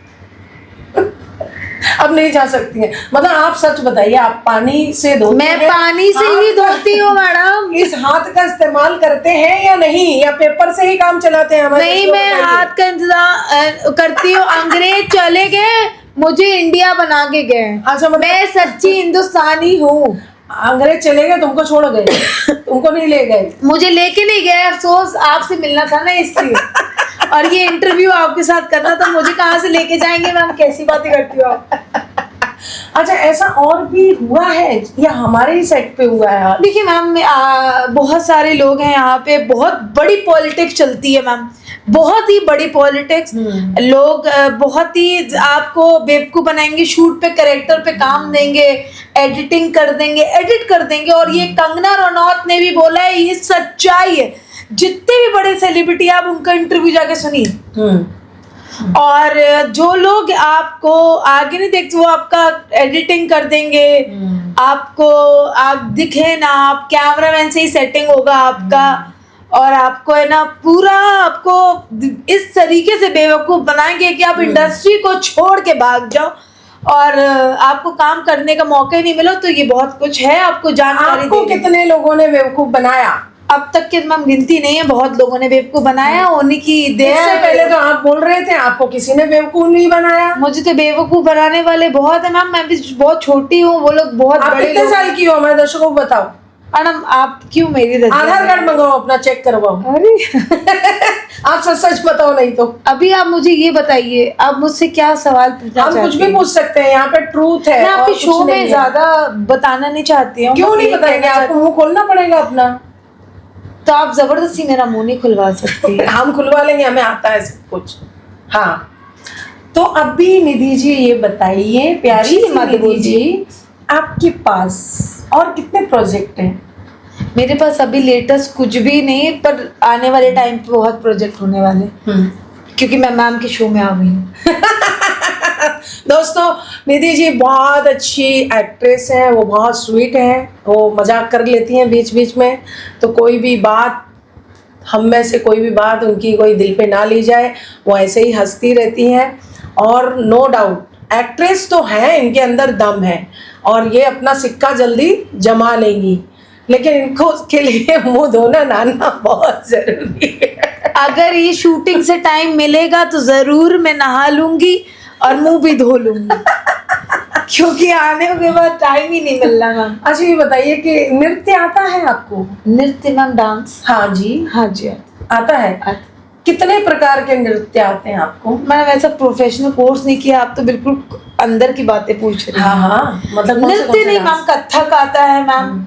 अब नहीं जा सकती है। मतलब आप सच बताइए, आप पानी से धोते मैं हैं? पानी से ही धोती हूँ मैडम। इस हाथ का इस्तेमाल करते हैं या नहीं, या पेपर से ही काम चलाते हैं हमारे? नहीं, मैं हाथ का इंतजाम करती हूँ। अंग्रेज चले गए, मुझे इंडिया बना के गए। अच्छा, मतलब मैं सच्ची हिंदुस्तानी हूँ। अंग्रेज चले गए, तुमको छोड़ गए? तुमको नहीं ले गए? मुझे लेके नहीं गए, अफसोस आपसे मिलना था ना इसलिए। और ये इंटरव्यू आपके साथ करना था, मुझे कहाँ से लेके जाएंगे मैम? कैसी बातें करती हो आप? अच्छा, ऐसा और भी हुआ है या हमारे ही सेट पे हुआ है? देखिए मैम, बहुत सारे लोग हैं यहाँ पे, बहुत बड़ी पॉलिटिक्स चलती है मैम, बहुत ही बड़ी पॉलिटिक्स। लोग बहुत ही आपको बेवकूफ बनाएंगे, शूट पे कैरेक्टर पे काम देंगे, एडिटिंग कर देंगे, एडिट कर देंगे। और ये कंगना रनौत ने भी बोला है, ये सच्चाई है। जितने भी बड़े सेलिब्रिटी, आप उनका इंटरव्यू जाके सुनिए। और जो लोग आपको आगे नहीं देखते, वो आपका एडिटिंग कर देंगे, आपको आप दिखे ना, आप कैमरामैन से ही सेटिंग होगा आपका, और आपको है ना पूरा आपको इस तरीके से बेवकूफ बनाएंगे कि आप इंडस्ट्री को छोड़ के भाग जाओ और आपको काम करने का मौका ही नहीं मिला। तो ये बहुत कुछ है आपको जानकारी। आपको कितने लोगों ने बेवकूफ बनाया? अब तक के मैम गिनती नहीं है, बहुत लोगों ने बेवकूफ बनाया, उन्हीं की देर। इससे पहले तो आप बोल रहे थे आपको किसी ने बेवकूफ नहीं बनाया। मुझे तो बेवकूफ बनाने वाले बहुत है मैम, मैं भी बहुत छोटी हूँ, वो लोग बहुत आप बड़े कितने लोग। साल की हो हमारे दर्शकों को बताओ। मैडम आप क्यों मेरी आधार कार्ड मंगाओ, अपना चेक करवाओ। अरे आप सच सच बताओ, नहीं तो अभी आप मुझे ये बताइए, आप मुझसे क्या सवाल पूछना हम चाहते कुछ भी हैं? पूछ सकते हैं, यहाँ पे ट्रूथ है। मैं आपके और शो कुछ नहीं में है। ज्यादा बताना नहीं चाहती हूँ। क्यों बस नहीं ये बताएंगे? कहना आपको मुंह खोलना पड़ेगा अपना। तो आप जबरदस्ती मेरा मुंह नहीं खुलवा सकती। हम खुलवा लेंगे, हमें आता है सब कुछ। हाँ, तो अभी निधि जी ये बताइए, प्यारी जी, सी मत निधि जी, आपके पास और कितने प्रोजेक्ट हैं? मेरे पास अभी लेटेस्ट कुछ भी नहीं, पर आने वाले टाइम पे बहुत प्रोजेक्ट होने वाले, क्योंकि मैं मैम के शो में आ गई हूँ। दोस्तों, निधि जी बहुत अच्छी एक्ट्रेस हैं, वो बहुत स्वीट हैं, वो मजाक कर लेती हैं बीच बीच में। तो कोई भी बात, हम में से कोई भी बात उनकी कोई दिल पे ना ली जाए, वो ऐसे ही हंसती रहती हैं। और नो डाउट एक्ट्रेस तो हैं, इनके अंदर दम है और ये अपना सिक्का जल्दी जमा लेंगी, लेकिन इनको उसके लिए मुंह धोना नहाना बहुत जरूरी है। अगर ये शूटिंग से टाइम मिलेगा तो जरूर मैं नहा लूंगी और मुंह भी धो लूंगी, क्योंकि आने के बाद टाइम ही नहीं मिल रहा मैम। अच्छा, ये बताइए कि नृत्य आता है आपको? नृत्य मैम, डांस? हाँ जी, हाँ जी आता है। कितने प्रकार के नृत्य आते हैं आपको? मैंने वैसा प्रोफेशनल कोर्स नहीं किया, आप तो बिल्कुल अंदर की बातें पूछ रही हैं। हाँ हाँ, मतलब नृत्य नहीं मैम, कथक आता है मैम।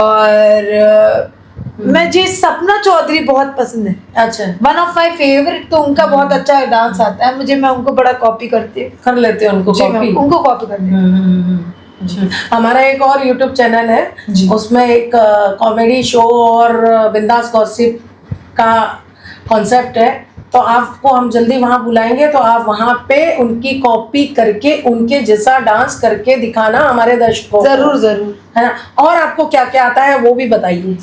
और मुझे सपना चौधरी बहुत पसंद है। अच्छा, वन ऑफ माई फेवरेट, तो उनका बहुत अच्छा डांस आता है मुझे, मैं उनको बड़ा कॉपी करती हूँ। कर लेते हैं उनको जी, मैं कॉपी? उनको कॉपी करती हूँ। हमारा एक और यूट्यूब चैनल है, उसमें एक कॉमेडी शो और बिंदास गॉसिप का कॉन्सेप्ट है, तो आपको हम जल्दी वहाँ बुलाएंगे, तो आप वहाँ पे उनकी कॉपी करके उनके जैसा डांस करके दिखाना हमारे दर्शकों को। जरूर जरूर, है ना। और आपको क्या क्या आता है वो भी बताइए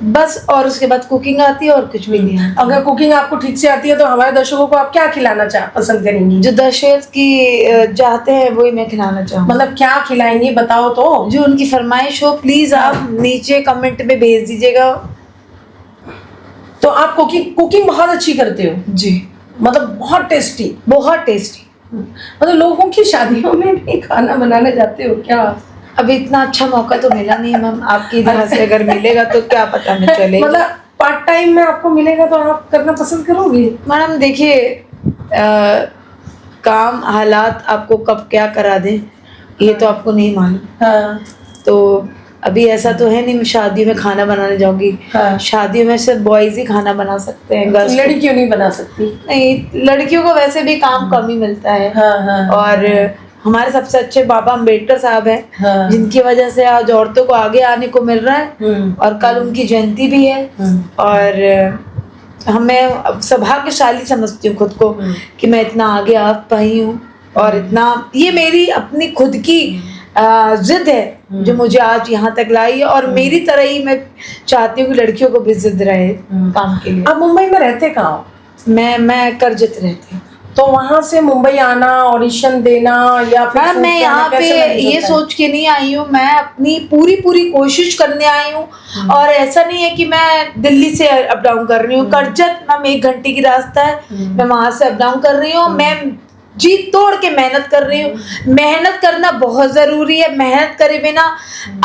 बस। और उसके बाद कुकिंग आती है, और कुछ भी नहीं है। अगर कुकिंग आपको ठीक से आती है तो हमारे दर्शकों को आप क्या खिलाना पसंद करेंगी? जो दर्शक की चाहते हैं वही मैं खिलाना चाहूँगी। मतलब क्या खिलाएंगी बताओ तो। जो उनकी फरमाइश हो, प्लीज आप नीचे कमेंट में भेज दीजिएगा। तो आप कुकिंग बहुत अच्छी करते हो? जी, मतलब बहुत टेस्टी? बहुत टेस्टी। मतलब लोगों की शादियों में भी खाना बनाने जाते हो क्या? अभी इतना अच्छा मौका तो मिला नहीं है मैम, आपकी इधर से अगर मिलेगा तो क्या पता मैं चले। मतलब पार्ट टाइम में आपको मिलेगा तो आप करना पसंद करोगी? मैडम देखिए, काम हालात आपको कब क्या करा दें ये तो आपको नहीं मालूम। हाँ तो अभी ऐसा तो है नहीं मैं शादियों में खाना बनाने जाऊंगी। हाँ। शादियों में सिर्फ बॉयज ही खाना बना सकते हैं, गर्ल्स लड़की क्यों नहीं बना सकती? नहीं, लड़कियों को वैसे भी काम कम ही मिलता है। हाँ हाँ। और हमारे सबसे अच्छे बाबा अम्बेडकर साहब हैं, हाँ। जिनकी वजह से आज औरतों को आगे आने को मिल रहा है। और कल उनकी जयंती भी है। और हमें अब सौभाग्यशाली समझती हूँ खुद को कि मैं इतना आगे आ पाई हूँ। और इतना ये मेरी अपनी खुद की जिद है जो मुझे आज यहाँ तक लाई है। और मेरी तरह ही मैं चाहती हूँ कि लड़कियों को भी जिद रहे काम के लिए। आप मुंबई में रहते कहाँ हो? मैं करजत रहती हूँ। तो वहां से मुंबई आना, ऑडिशन देना या फिर मैम मैं यहाँ पे ये सोच के नहीं आई हूँ, मैं अपनी पूरी कोशिश करने आई हूँ। और ऐसा नहीं है कि मैं दिल्ली से अप डाउन कर रही हूँ। करजत मैम 1 घंटे की रास्ता है, मैं वहां से अप डाउन कर रही हूँ। मैं जी तोड़ के मेहनत कर रही हूँ। मेहनत करना बहुत जरूरी है। मेहनत करे बिना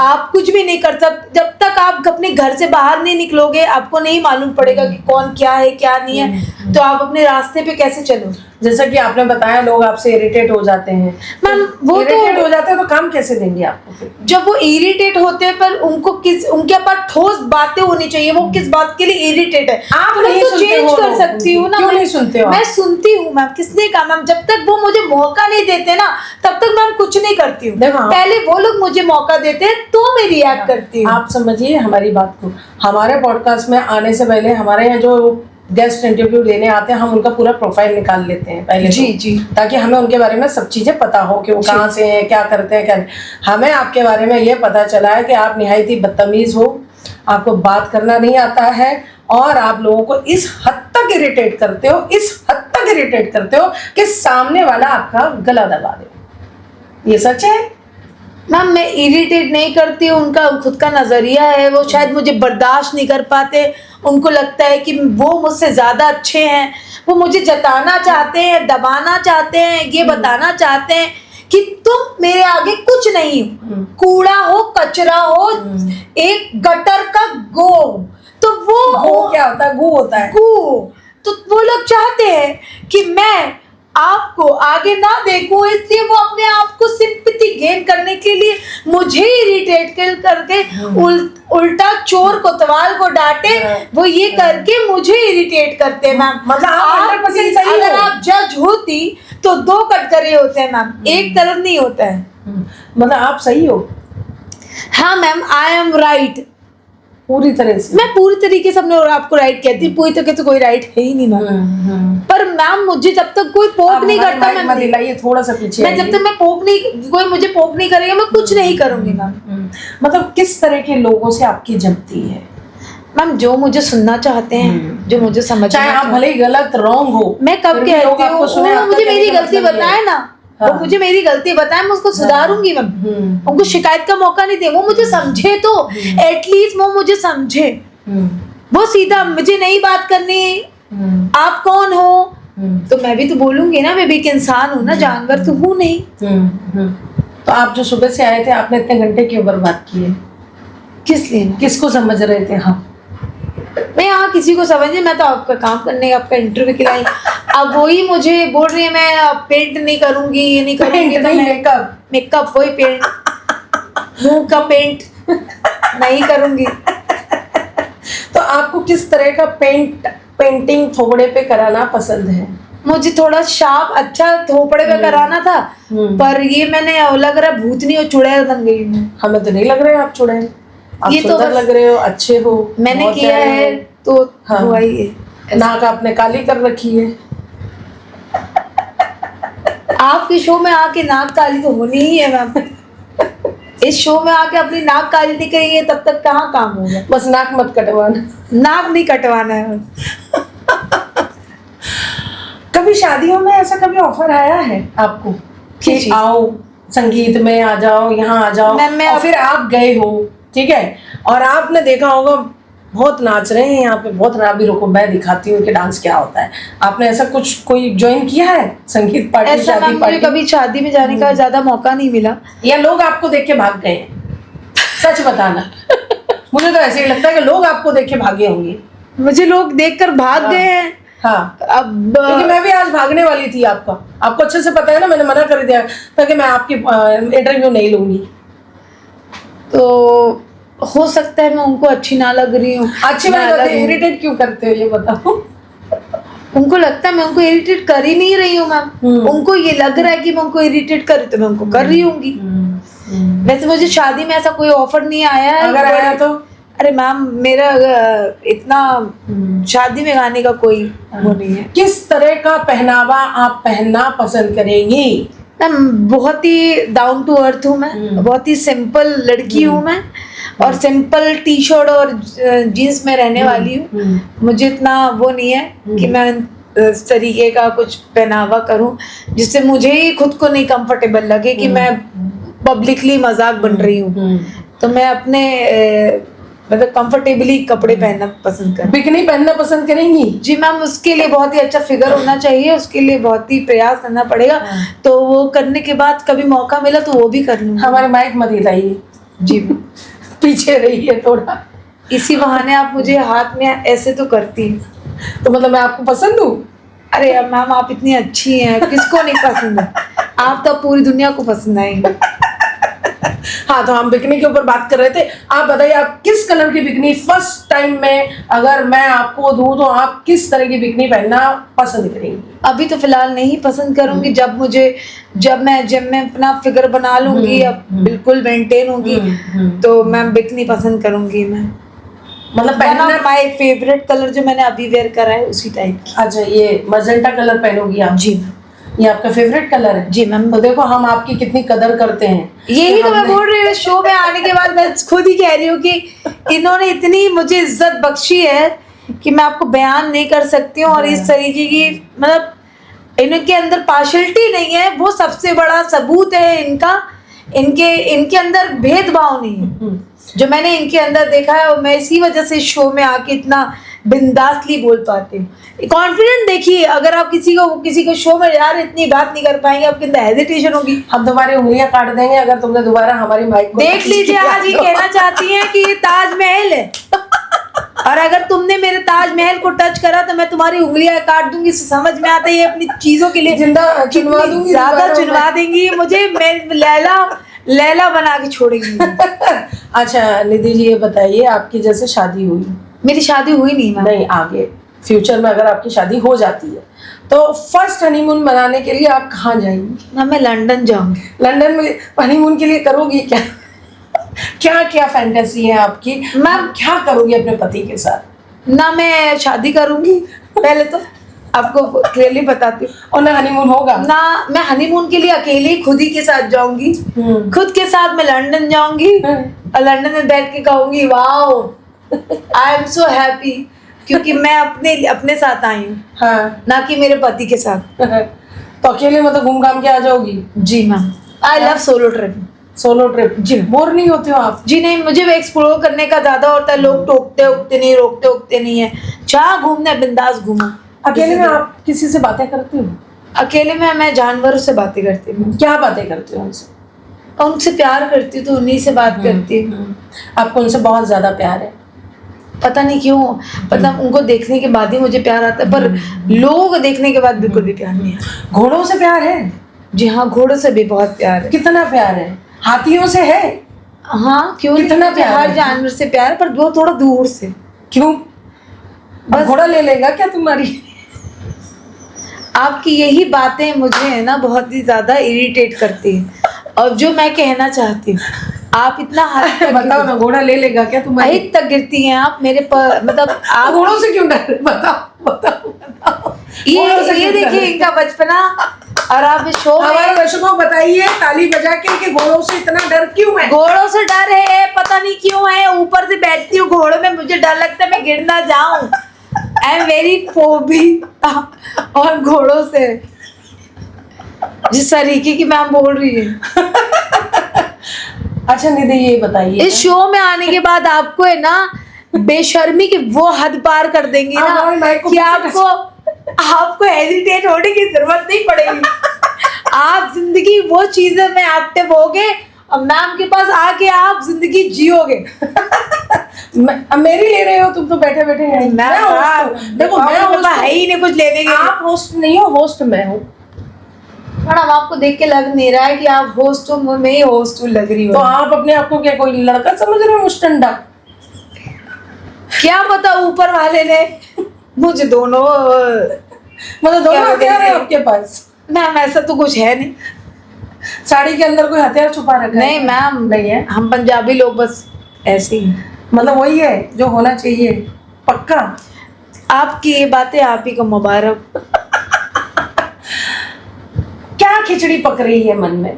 आप कुछ भी नहीं कर सकते। जब तक आप अपने घर से बाहर नहीं निकलोगे आपको नहीं मालूम पड़ेगा कि कौन क्या है क्या नहीं है। तो आप अपने रास्ते पे कैसे चलोगे? जैसा कि आपने बताया लोग आपसे इरिटेट हो जाते हैं। मैम वो इरिटेट हो जाते हैं तो काम कैसे देंगे आपको फिर? जब वो इरिटेट होते हैं पर उनके पास ठोस बातें होनी चाहिए। वो किस बात के लिए इरिटेट है आप तो नहीं मैं तो सुनते चेंज हो कर लोग। सकती हूँ ना। क्यों नहीं सुनते हो? मैं सुनती हूँ मैम, किसने कहा मैम? जब तक वो मुझे मौका नहीं देते ना तब तक मैं कुछ नहीं करती हूँ। पहले वो लोग मुझे मौका देते हैं तो मैं रिएक्ट करती हूँ। आप समझिए हमारी बात को। हमारे पॉडकास्ट में आने से पहले हमारे यहाँ जो गेस्ट इंटरव्यू लेने आते हैं हम उनका पूरा प्रोफाइल निकाल लेते हैं पहले जी तो, जी, ताकि हमें उनके बारे में सब चीजें पता हो कि वो कहाँ से हैं, क्या करते हैं, क्या नहीं। हमें आपके बारे में ये पता चला है कि आप निहायत ही बदतमीज हो, आपको बात करना नहीं आता है और आप लोगों को इस हद तक इरिटेट करते हो, इस हद तक इरिटेट करते हो कि सामने वाला आपका गला दबा दे। ये सच है? मैम मैं इरिटेट नहीं करती हूँ, उनका खुद का नजरिया है। वो शायद मुझे बर्दाश्त नहीं कर पाते। उनको लगता है कि वो मुझसे ज्यादा अच्छे हैं। वो मुझे जताना चाहते हैं, दबाना चाहते हैं, ये बताना चाहते हैं कि तुम मेरे आगे कुछ नहीं हो, कूड़ा हो, कचरा हो, एक गटर का गो। तो वो क्या होता है? गू होता है। गू। तो वो लोग चाहते हैं कि मैं आपको आगे ना देखूं, इसलिए वो अपने आप को सिंपैथी गेन करने के लिए मुझे इरिटेट करके उल्टा चोर कोतवाल को डांटे, वो ये करके मुझे इरिटेट करते हैं मैम। मतलब आप 100% सही हो। अगर आप जज होती तो 2 कटघरे होते हैं मैम, एक तरफ नहीं होता है। मतलब आप सही हो? हाँ मैम, आई एम राइट पूरी तरह से। मैं पूरी तरीके से अपने और आपको राइट कहती हूँ। पूरी तरीके से कोई राइट है ही नहीं मैम। पर मैम मुझे जब तक कोई पोक नहीं करता मैं दिलाइए थोड़ा सा पीछे। मैं जब तक मैं पोक नहीं, कोई मुझे पोक नहीं करेगा मैं कुछ नहीं करूंगी मैम। मतलब किस तरह के लोगों से आपकी जमती है? मैम जो मुझे सुनना चाहते हैं, जो मुझे समझ, चाहे आप भले ही गलत रॉन्ग हो, मैं कब कहती हूँ मुझे मेरी गलती बताए ना। वो मुझे मेरी गलती बताए, मैं उसको सुधारूंगी मैम। उनको शिकायत का मौका नहीं दे। वो मुझे समझे तो एटलीस्ट वो मुझे समझे। वो सीधा मुझे नहीं बात करनी, आप कौन हो? तो मैं भी तो बोलूंगी ना, मैं भी एक इंसान हूँ ना, जानवर तो हूँ नहीं। तो आप जो सुबह से आए थे आपने इतने घंटे क्यों बर्बाद किए? किस लिए? किसको समझ रहे थे? हाँ मैं यहाँ किसी को समझे, मैं तो आपका काम करने, आपका इंटरव्यू के लिए। अब वही मुझे बोल रही है मैं पेंट नहीं करूंगी, ये नहीं करूंगी। तो मेकअप वही पेंट, मुंह का पेंट नहीं करूंगी। तो आपको किस तरह का पेंटिंग थोबड़े पे कराना पसंद है? मुझे थोड़ा शार्प अच्छा थोपड़े पे कराना था, पर ये मैंने लग रहा भूतनी और चुड़ैल बन गई हूँ। हमें तो नहीं लग रहा है आप चुड़ैल। आप ये सुंदर लग रहे हो, अच्छे हो, मैंने किया है तो हुआ ही है। नाक आपने काली कर रखी है। आपके शो में आके नाक काली तो होनी ही है मैम। इस शो में आके अपनी नाक काली नहीं करेंगे तब तक कहाँ काम होगा। बस नाक मत कटवाना। नाक नहीं कटवाना है। कभी शादियों में ऐसा कभी ऑफर आया है आपको कि आओ संगीत में आ जाओ, यहाँ आ जाओ, और फिर आप गए हो, ठीक है, और आपने देखा होगा बहुत नाच रहे हैं यहाँ पे, बहुत अभी रुको मैं दिखाती हूँ कि डांस क्या होता है। आपने ऐसा कुछ कोई ज्वाइन किया है संगीत पार्टी? ऐसा शादी मुझे कभी शादी में जाने का ज्यादा मौका नहीं मिला। या लोग आपको देख के भाग गए? सच बताना। मुझे तो ऐसे ही लगता है कि लोग आपको देख के भागे होंगे। मुझे लोग देखकर भाग गए हैं हाँ, अब क्योंकि मैं भी आज भागने वाली थी आपको अच्छे से पता है ना, मैंने मना कर दिया ताकि मैं आपकी इंटरव्यू नहीं लूंगी। तो हो सकता है मैं उनको अच्छी ना लग रही हूँ। अच्छी मैं बात अलग है, हूँ। इरिटेट क्यों करते हो ये बताओ। उनको लगता है मैं उनको इरिटेट कर ही नहीं रही हूँ मैम। उनको ये लग रहा है कि मैं उनको इरिटेट कर रही, तो मैं उनको कर रही होंगी। वैसे मुझे शादी में ऐसा कोई ऑफर नहीं आया है। अगर आया तो अरे मैम, मेरा इतना शादी में गाने का कोई वो नहीं है। किस तरह का पहनावा आप पहनना पसंद करेंगी? मैम बहुत ही डाउन टू अर्थ हूँ मैं, बहुत ही सिंपल लड़की हूँ मैं, और सिंपल टी शर्ट और जीन्स में रहने वाली हूँ। मुझे इतना वो नहीं है कि मैं इस तरीके का कुछ पहनावा करूँ जिससे मुझे ही खुद को नहीं कंफर्टेबल लगे कि मैं पब्लिकली मजाक बन रही हूँ। तो मैं अपने मतलब कंफर्टेबली कपड़े पहनना पसंद करती हूँ। बिकनी पहनना पसंद करेंगी? जी मैम, उसके लिए बहुत ही अच्छा फिगर होना चाहिए, उसके लिए बहुत ही प्रयास करना पड़ेगा। तो वो करने के बाद कभी मौका मिला तो वो भी कर लूँगी। हमारे माइक मत हिलाइए जी पीछे रहिए थोड़ा। इसी बहाने आप मुझे हाथ में ऐसे तो करती हैं। तो मतलब मैं आपको पसंद हूँ? अरे यार मैम, आप इतनी अच्छी हैं, किसको नहीं पसंद है? आप तो पूरी दुनिया को पसंद आएंगे। हाँ, तो हम बिकनी के ऊपर बात कर रहे थे। आप बताइए, आप किस कलर की बिकनी फर्स्ट टाइम में अगर मैं आपको दूं तो आप किस तरह की बिकनी पहनना पसंद करेंगी? अभी तो फिलहाल नहीं पसंद करूंगी। जब मैं अपना फिगर बना लूंगी, अब बिल्कुल मेंटेन होगी, तो मैं बिकनी पसंद करूंगी। मैं मतलब पहनना माय फेवरेट कलर जो मैंने अभी वेयर करा है उसी टाइप की। अच्छा, ये मजेंटा कलर पहनोगी आप? जी, ये आपका फेवरेट कलर है? जी मैम। तो देखो हम आपकी कितनी कदर करते हैं। यही तो मैं बोल रही हूँ, शो में आने के बाद मैं खुद ही कह रही हूँ कि इन्होंने इतनी मुझे इज्जत बख्शी है कि मैं आपको बयान नहीं कर सकती हूँ। और इस तरीके की मतलब इनके अंदर पार्शलिटी नहीं है, वो सबसे बड़ा सबूत है इनका। इनके अंदर भेदभाव नहीं है जो मैंने इनके अंदर देखा है, और मैं इसी वजह से शो में आके इतना बिंदासली बोल पाती हूँ। कॉन्फिडेंट देखिए, अगर आप किसी को शो में यार इतनी बात नहीं कर पाएंगे, आपके अंदर हेजिटेशन होगी। हम तुम्हारी उंगलियां काट देंगे अगर तुमने दोबारा हमारी माइक को देख लीजिए, आज ये कहना चाहती हैं कि ये ताजमहल है, और अगर तुमने मेरे ताजमहल को टच करा तो मैं तुम्हारी उंगलियां काट दूंगी। समझ में आता है ये अपनी चीजों के लिए जिंदा चुनवा दूंगी, ज्यादा चुनवा देंगी मुझे। मैं लैला बना के छोड़ेंगी। अच्छा निधि जी, ये बताइए, आपकी जैसे शादी हुई, मेरी शादी हुई नहीं मैम। नहीं, आगे फ्यूचर में अगर आपकी शादी हो जाती है तो फर्स्ट हनीमून मनाने के लिए आप कहाँ जाएंगी? ना, मैं लंदन जाऊंगी। लंदन में हनीमून के लिए करोगी क्या? क्या क्या फैंटेसी है आपकी? मैम, क्या करोगी अपने पति के साथ? ना मैं शादी करूंगी, पहले तो आपको क्लियरली बताती हूँ, और ना हनीमून होगा ना मैं हनीमून के लिए अकेले खुद ही के साथ जाऊंगी। खुद के साथ मैं लंदन जाऊंगी और लंदन में बैठ के कहूंगी wow I am so happy, क्योंकि मैं अपने साथ आई हूँ। हाँ। ना कि मेरे पति के साथ। तो अकेले मतलब घूम घाम के आ जाओगी? जी ma'am, I love solo trip. Solo trip? जी। बोर नहीं होते हो आप? जी नहीं, मुझे भी एक्सप्लोर करने का ज्यादा होता है। लोग टोकते उकते नहीं, रोकते उकते नहीं है। जहाँ घूमना है बिंदास घूमो। अकेले में आप किसी से बातें करती हो? अकेले में मैं जानवरों से बातें करती हूँ। क्या बातें करती हो उनसे? उनसे प्यार करती हूँ तो उन्हीं से बात करती हूँ। आपको उनसे बहुत ज्यादा प्यार है? पता नहीं क्यों, मतलब उनको देखने के बाद ही मुझे प्यार आता है, पर लोग देखने के बाद बिल्कुल भी प्यार नहीं आता। घोड़ों से प्यार है? जी हाँ, घोड़ों से भी बहुत प्यार है। कितना प्यार है? हाथियों से है? हाँ, क्यों नहीं, कितना मुझे प्यार हर है? जानवर से प्यार, पर वो थोड़ा दूर से। क्यों? बस घोड़ा ले लेगा क्या तुम्हारी? आपकी यही बातें मुझे है ना बहुत ही ज्यादा इरिटेट करती है। और जो मैं कहना चाहती हूँ, आप इतना हद तक बताओ ना, घोड़ा ले लेगा क्या तुम्हारी? तक गिरती हैं आप मेरे पर, मतलब आप घोड़ों से क्यों डर? बताओ बताओ बताओ। ये देखिए इनका बचपना। और आप शो में हमारे दर्शकों बताइए ताली बजा के कि घोड़ों से इतना डर क्यों है? घोड़ों से डर है, पता नहीं क्यों है। ऊपर से बैठती हूँ घोड़ों में, मुझे डर लगता है मैं गिर ना जाऊं। आई एम वेरी फोबी और घोड़ों से, जिस तरीके की मैम बोल रही है। अच्छा निधि, ये बताइए, इस शो में आने के बाद आपको है ना बेशर्मी की वो हद पार कर देंगी ना कि आपको हेजिटेट होने की जरूरत नहीं पड़ेगी। आप जिंदगी वो चीजें में एक्टिव होगे और मैम के पास आके आप जिंदगी जियोगे। अब मेरी ले रहे हो तुम तो बैठे बैठे हैं। मैं host हूँ। देखो मैं host है ही नहीं कुछ लेने के। आप होस्ट नहीं हो, होस्ट मैं हूँ। मैडम आपको देख के लग नहीं रहा है कि आप होस्ट हो, मैं ही होस्ट हूँ लग रही हूँ। तो आप अपने आप को क्या कोई लड़का समझ रहे हो मुस्टंडा? क्या पता ऊपर वाले ने मुझे दोनों मतलब दोनों हथियार है आपके पास? मैम ऐसा तो कुछ है नहीं। साड़ी के अंदर कोई हथियार छुपा रखा है? नहीं मैम नहीं है। हम पंजाबी लोग बस ऐसे ही। मतलब वही है जो होना चाहिए, पक्का? आपकी ये बातें आप ही को मुबारक। क्या खिचड़ी पक रही है मन में?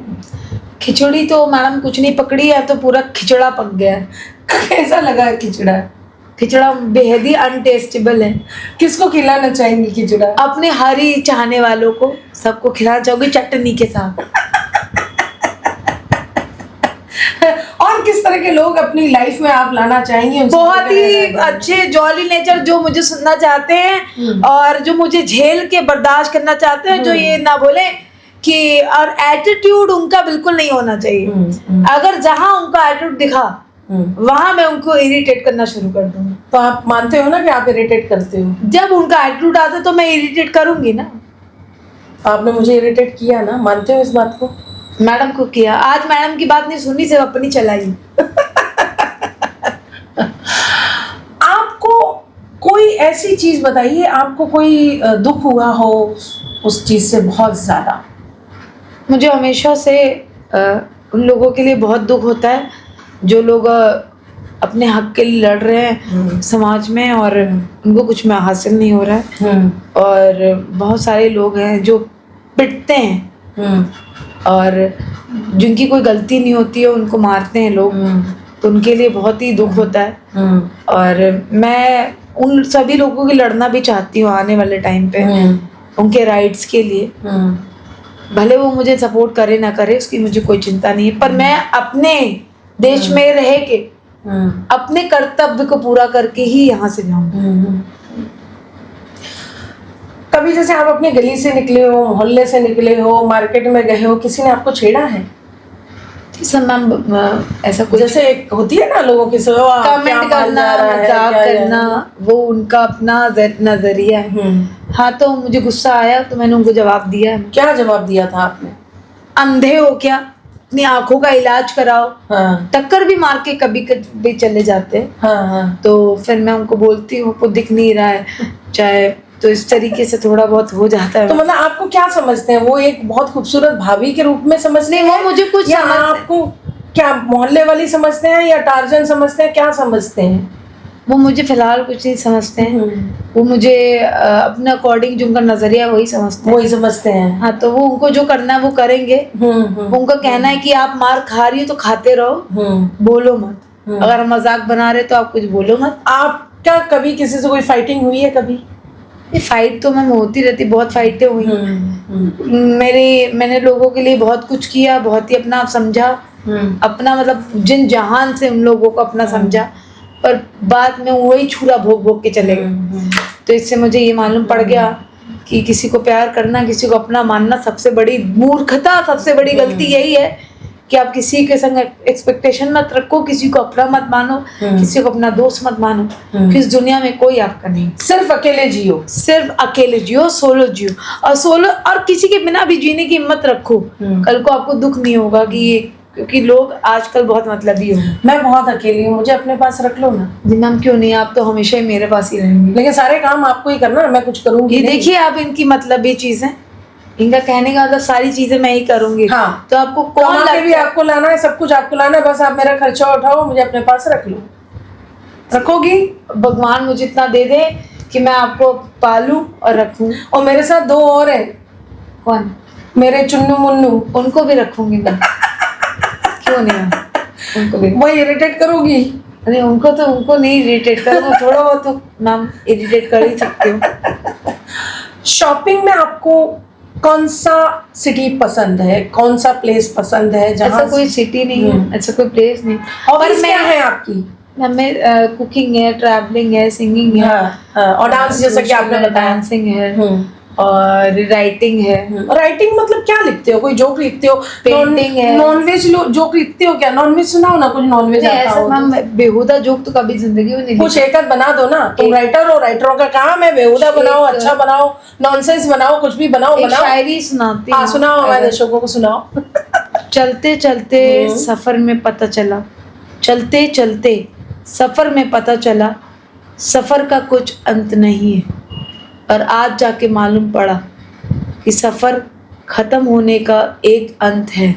खिचड़ी तो मैडम कुछ नहीं पकड़ी है, तो पूरा खिचड़ा पक गया है। कैसा लगा है खिचड़ा? खिचड़ा बेहद ही अनटेस्टेबल है। किसको खिलाना चाहेंगी खिचड़ा? अपने हरी चाहने वालों को सबको खिलाना चाहोगे चटनी के साथ। और किस तरह के लोग अपनी लाइफ में आप लाना चाहेंगे? बहुत ही अच्छे जॉली नेचर जो मुझे सुनना चाहते हैं और जो मुझे झेल के बर्दाश्त करना चाहते हैं, जो ये ना बोले कि, और एटीट्यूड उनका बिल्कुल नहीं होना चाहिए। अगर जहां उनका एटीट्यूड दिखा वहां मैं उनको इरिटेट करना शुरू कर दूंगी। तो आप मानते हो ना कि आप इरिटेट करते हो? जब उनका एटीट्यूड आता तो मैं इरिटेट करूंगी ना। आपने मुझे इरिटेट किया ना, मानते हो इस बात को? मैडम को किया। आज मैडम की बात नहीं सुनी, सिर्फ अपनी चलाई। आपको कोई ऐसी चीज बताइए, आपको कोई दुख हुआ हो उस चीज से बहुत ज्यादा? मुझे हमेशा से उन लोगों के लिए बहुत दुख होता है जो लोग अपने हक के लिए लड़ रहे हैं समाज में और उनको कुछ में हासिल नहीं हो रहा है। और बहुत सारे लोग हैं जो पिटते हैं और जिनकी कोई गलती नहीं होती है उनको मारते हैं लोग। तो उनके लिए बहुत ही दुख होता है। और मैं उन सभी लोगों के लड़ना भी चाहती हूँ आने वाले टाइम पे, उनके राइट्स के लिए। भले वो मुझे सपोर्ट करे ना करे उसकी मुझे कोई चिंता नहीं है, पर मैं अपने देश में रह के अपने कर्तव्य को पूरा करके ही यहाँ से जाऊंगी। कभी जैसे आप अपनी गली से निकले हो, मोहल्ले से निकले हो, मार्केट में गए हो, किसी ने आपको छेड़ा है? सब मैम ऐसा कुछ जैसे एक होती है ना लोगों की कमेंट करना, मजाक करना, वो उनका अपना नजरिया है। हाँ तो मुझे गुस्सा आया तो मैंने उनको जवाब दिया। क्या जवाब दिया था आपने? अंधे हो क्या, अपनी आंखों का इलाज कराओ। टक्कर भी मार के कभी कभी चले जाते हैं। तो फिर मैं उनको बोलती हूँ आपको दिख नहीं रहा है चाहे, तो इस तरीके से थोड़ा बहुत हो जाता है। तो मतलब आपको क्या समझते हैं? वो एक बहुत खूबसूरत भाभी के रूप में समझते हैं? वो मुझे कुछ या आपको क्या मोहल्ले वाली समझते हैं या टार्जन समझते हैं, क्या समझते हैं? वो मुझे फिलहाल कुछ नहीं समझते हैं। वो मुझे अपने अकॉर्डिंग जो उनका नजरिया वही समझते हैं। वही समझते हैं। हाँ तो वो उनको जो करना है वो करेंगे। उनका कहना है कि आप मार खा रही हो तो खाते रहो, बोलो मत। अगर मजाक बना रहे तो आप कुछ बोलो मत। आप क्या कभी किसी से कोई फाइटिंग हुई है कभी? फाइट तो मैम होती रहती, बहुत फाइटें हुई। मैंने लोगों के लिए बहुत कुछ किया, बहुत ही अपना समझा, अपना मतलब जिन जहान से उन लोगों को अपना समझा, पर बाद में वही छुरा भोग भोग के चले गए। तो इससे मुझे ये मालूम पड़ गया कि किसी को प्यार करना, किसी को अपना मानना सबसे बड़ी मूर्खता, सबसे बड़ी गलती यही है कि आप किसी के संग एक्सपेक्टेशन मत रखो, किसी को अपना मत मानो, किसी को अपना दोस्त मत मानो, कि इस दुनिया में कोई आपका नहीं। सिर्फ अकेले जियो, सिर्फ अकेले जियो, सोलो जियो। और सोलो और किसी के बिना भी जीने की हिम्मत रखो, कल को आपको दुख नहीं होगा कि ये, क्योंकि लोग आजकल बहुत मतलबी हो। मैं बहुत अकेली हूँ, मुझे अपने पास रख लो ना। जी मैम क्यों नहीं, आप तो हमेशा ही मेरे पास ही रहेंगे। लेकिन सारे काम आपको ही करना, मैं कुछ करूँगी ये देखिए आप इनकी मतलबी चीजें, इनका कहने का मतलब सारी चीजें मैं ही करूंगी। हाँ। तो आपको कौन लगता है? भी आपको लाना है, सब कुछ आपको लाना है, बस आप मेरा खर्चा उठाओ, मुझे अपने पास रख लो। रखोगी? भगवान मुझे इतना दे दे कि मैं आपको पालूं और रखूं। और मेरे साथ 2 और हैं। कौन? मेरे चुन्नू मुन्नू, उनको भी रखूंगी मैं। क्यों नहीं, उनको भी। वही इरिटेट करोगी? अरे उनको नहीं इरिटेट करूंगा, थोड़ा बहुत तो मैम इरिटेट कर ही सकती हूँ। शॉपिंग में आपको कौन सा सिटी पसंद है, कौन सा प्लेस पसंद है? ऐसा कोई सिटी नहीं है, ऐसा कोई प्लेस नहीं। हॉबीज क्या है आपकी? मैं कुकिंग है, ट्रैवलिंग है, सिंगिंग है। और डांस, जैसा कि आपने बताया, डांसिंग है। और राइटिंग है। राइटिंग मतलब क्या लिखते हो? कोई जोक लिखते हो? पेंटिंग है। नॉनवेज जोक लिखते हो क्या? नॉनवेज सुनाओ ना, कुछ नॉनवेज आता ऐसा हो तो। मैम बेहुदा जोक तो कभी जिंदगी में नहीं कुछ एक आध बना दो ना, तुम राइटर हो, राइटरों का काम है बेहुदा बनाओ, अच्छा बनाओ, नॉनसेंस बनाओ, कुछ भी बनाओ। एक शायरी सुनाती हाँ हूँ। सुनाओ, हमारे दर्शकों को सुनाओ। चलते चलते सफर में पता चला, चलते चलते सफर में पता चला, सफर का कुछ अंत नहीं है, और आज जाके मालूम पड़ा कि सफर खत्म होने का एक अंत है।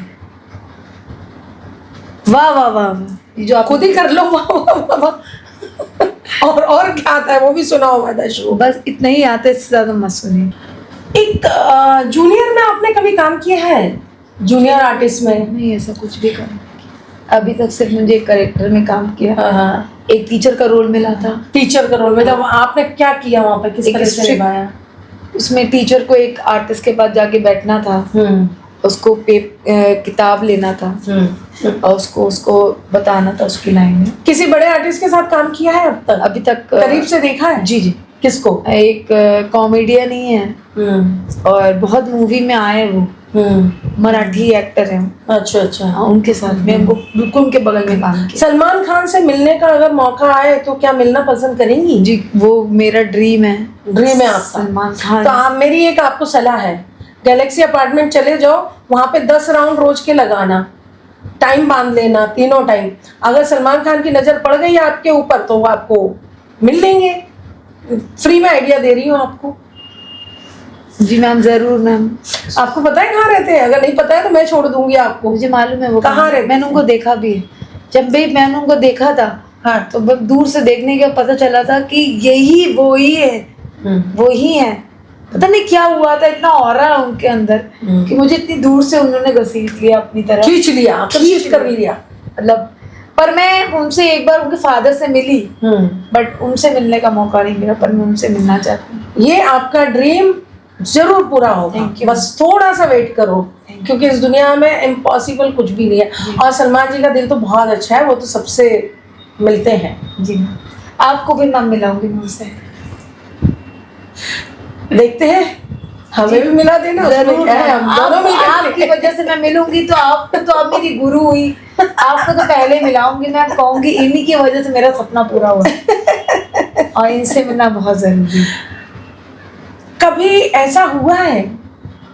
वाह वाह वाह वाह, ये जो आप खुद ही कर लो। वाह वाह वाह। और क्या आता है वो भी सुनाओ हमारे दर्शकों। बस इतना ही आता है, इससे ज्यादा मत सुनिए। एक जूनियर में आपने कभी काम किया है? जूनियर आर्टिस्ट में? नहीं, ऐसा कुछ भी काम अभी तक सिर्फ मुझे एक करेक्टर में काम किया। हाँ। एक टीचर का रोल मिला था। टीचर का रोल में जब आपने क्या किया वहाँ पे, किस तरह से निभाया? उसमें टीचर को एक आर्टिस्ट के पास जाके बैठना था, उसको किताब लेना था और उसको बताना था उसकी लाइन। किसी बड़े आर्टिस्ट के साथ काम किया है अब तक? अभी तक करीब से देखा है? जी जी। किसको? एक कॉमेडियन ही है और बहुत मूवी में आए वो, मराठी एक्टर है। अच्छा अच्छा। हाँ, उनके साथ में उनको बिल्कुल उनके बगल में काम किया। सलमान खान से मिलने का अगर मौका आए तो क्या मिलना पसंद करेंगी? जी, वो मेरा ड्रीम है। ड्रीम है आपका? सलमान खान। तो आप, मेरी एक आपको सलाह है, गैलेक्सी अपार्टमेंट चले जाओ, वहां पे 10 राउंड रोज के लगाना, टाइम बांध लेना, तीनों टाइम। अगर सलमान खान की नजर पड़ गई आपके ऊपर तो वो आपको मिल लेंगे। फ्री में आइडिया दे रही हूँ आपको। जी मैम, जरूर मैम। आपको पता है कहाँ रहते हैं? अगर नहीं पता है तो मैं छोड़ दूंगी आपको। मुझे मालूम है वो कहाँ रहते हैं। मैंने उनको देखा भी है। जब भी मैंने उनको देखा था, हाँ, तो दूर से देखने के पता चला था कि यही वो ही है, वो ही है। पता नहीं क्या हुआ था, इतना ऑरा उनके अंदर कि मुझे इतनी दूर से उन्होंने घसीट लिया अपनी तरफ, खींच लिया, खींच कर लिया मतलब। पर मैं उनसे एक बार उनके फादर से मिली, बट उनसे मिलने का मौका नहीं मिला, पर मैं उनसे मिलना चाहती हूँ। ये आपका ड्रीम जरूर पूरा होगा, बस थोड़ा सा वेट करो, क्योंकि इस दुनिया में इम्पॉसिबल कुछ भी नहीं है। और सलमान जी का दिल तो बहुत अच्छा है, वो तो सबसे मिलते हैं। जी, आपको भी मैं मिलाऊंगी उनसे, देखते हैं, हमें भी मिला देना। जरूर है, हम दोनों मिलकर आपकी वजह से मैं मिलूंगी तो आपको तो आप मेरी गुरु हुई, आपको तो पहले मिलाऊंगी। मैं कहूंगी इन्हीं की वजह से मेरा सपना पूरा हुआ और इनसे मिलना बहुत जरूरी है। कभी ऐसा हुआ है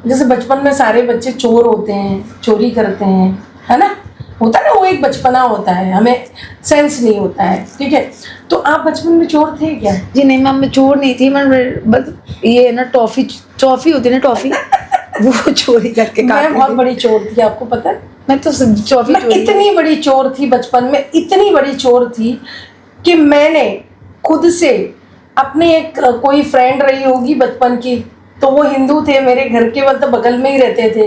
जैसे बचपन में सारे बच्चे चोर होते हैं, चोरी करते हैं, है ना? होता है ना, वो एक बचपना होता है, हमें सेंस नहीं होता है, ठीक है? तो आप बचपन में चोर थे क्या? जी नहीं मैम, मैं चोर नहीं थी। मैं बस ये ना टॉफी होती है ना, टॉफी वो चोरी करके मैं बहुत बड़ी चोर थी, आपको पता है? मैं तो टॉफी इतनी बड़ी चोर थी बचपन में, इतनी बड़ी चोर थी कि मैंने खुद से अपने एक कोई फ्रेंड रही होगी बचपन की, तो वो हिंदू थे, मेरे घर के मतलब बगल में ही रहते थे,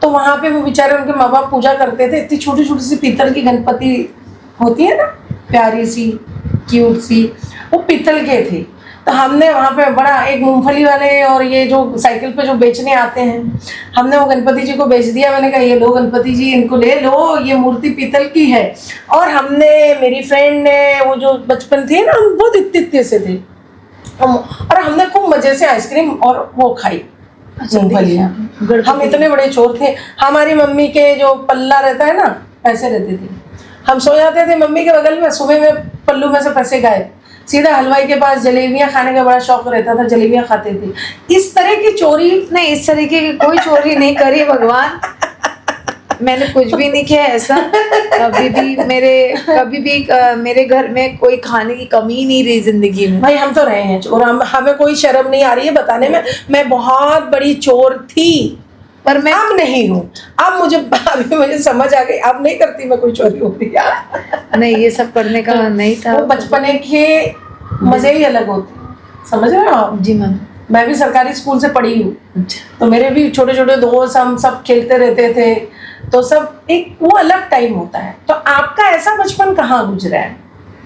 तो वहाँ पे वो बेचारे उनके माँ बाप पूजा करते थे। इतनी छोटी छोटी सी पीतल की गणपति होती है ना, प्यारी सी क्यूट सी, वो पीतल के थे। तो हमने वहाँ पे बड़ा एक मूंगफली वाले और ये जो साइकिल पे जो बेचने आते हैं, हमने वो गणपति जी को बेच दिया। मैंने कहा ये लो गणपति जी, इनको ले लो, ये मूर्ति पीतल की है। और हमने, मेरी फ्रेंड ने, वो जो बचपन थे ना, हम बहुत इतने से थे, और हमने खूब मजे से आइसक्रीम और वो खाई, मूंगफलियाँ। हम इतने बड़े चोर थे। हमारी मम्मी के जो पल्ला रहता है ना, पैसे रहते थे, हम सो जाते थे मम्मी के बगल में, सुबह में पल्लू में से पैसे गायब, सीधा हलवाई के पास जलेबियाँ खाने का बड़ा शौक रहता था, जलेबियाँ खाते थे। इस तरह की चोरी नहीं, इस तरीके की कोई चोरी नहीं करी भगवान, मैंने कुछ भी नहीं किया ऐसा। कभी भी मेरे घर में कोई खाने की कमी नहीं रही जिंदगी में। भाई हम तो रहे हैं चोर, हमें कोई शर्म नहीं आ रही है बताने में, मैं बहुत बड़ी चोर थी, पर मैं अब नहीं हूँ। अब मुझे समझ आ गई, अब नहीं करती मैं कोई चोरी होती है। नहीं, ये सब करने का नहीं था। वो बचपने के मजे ही अलग होते, समझ रहे हो आप? जी मैम। मैं भी सरकारी स्कूल से पढ़ी हूँ, अच्छा। तो मेरे भी छोटे छोटे दोस्त, हम सब खेलते रहते थे, तो सब एक वो अलग टाइम होता है। तो आपका ऐसा बचपन कहाँ गुजरा है?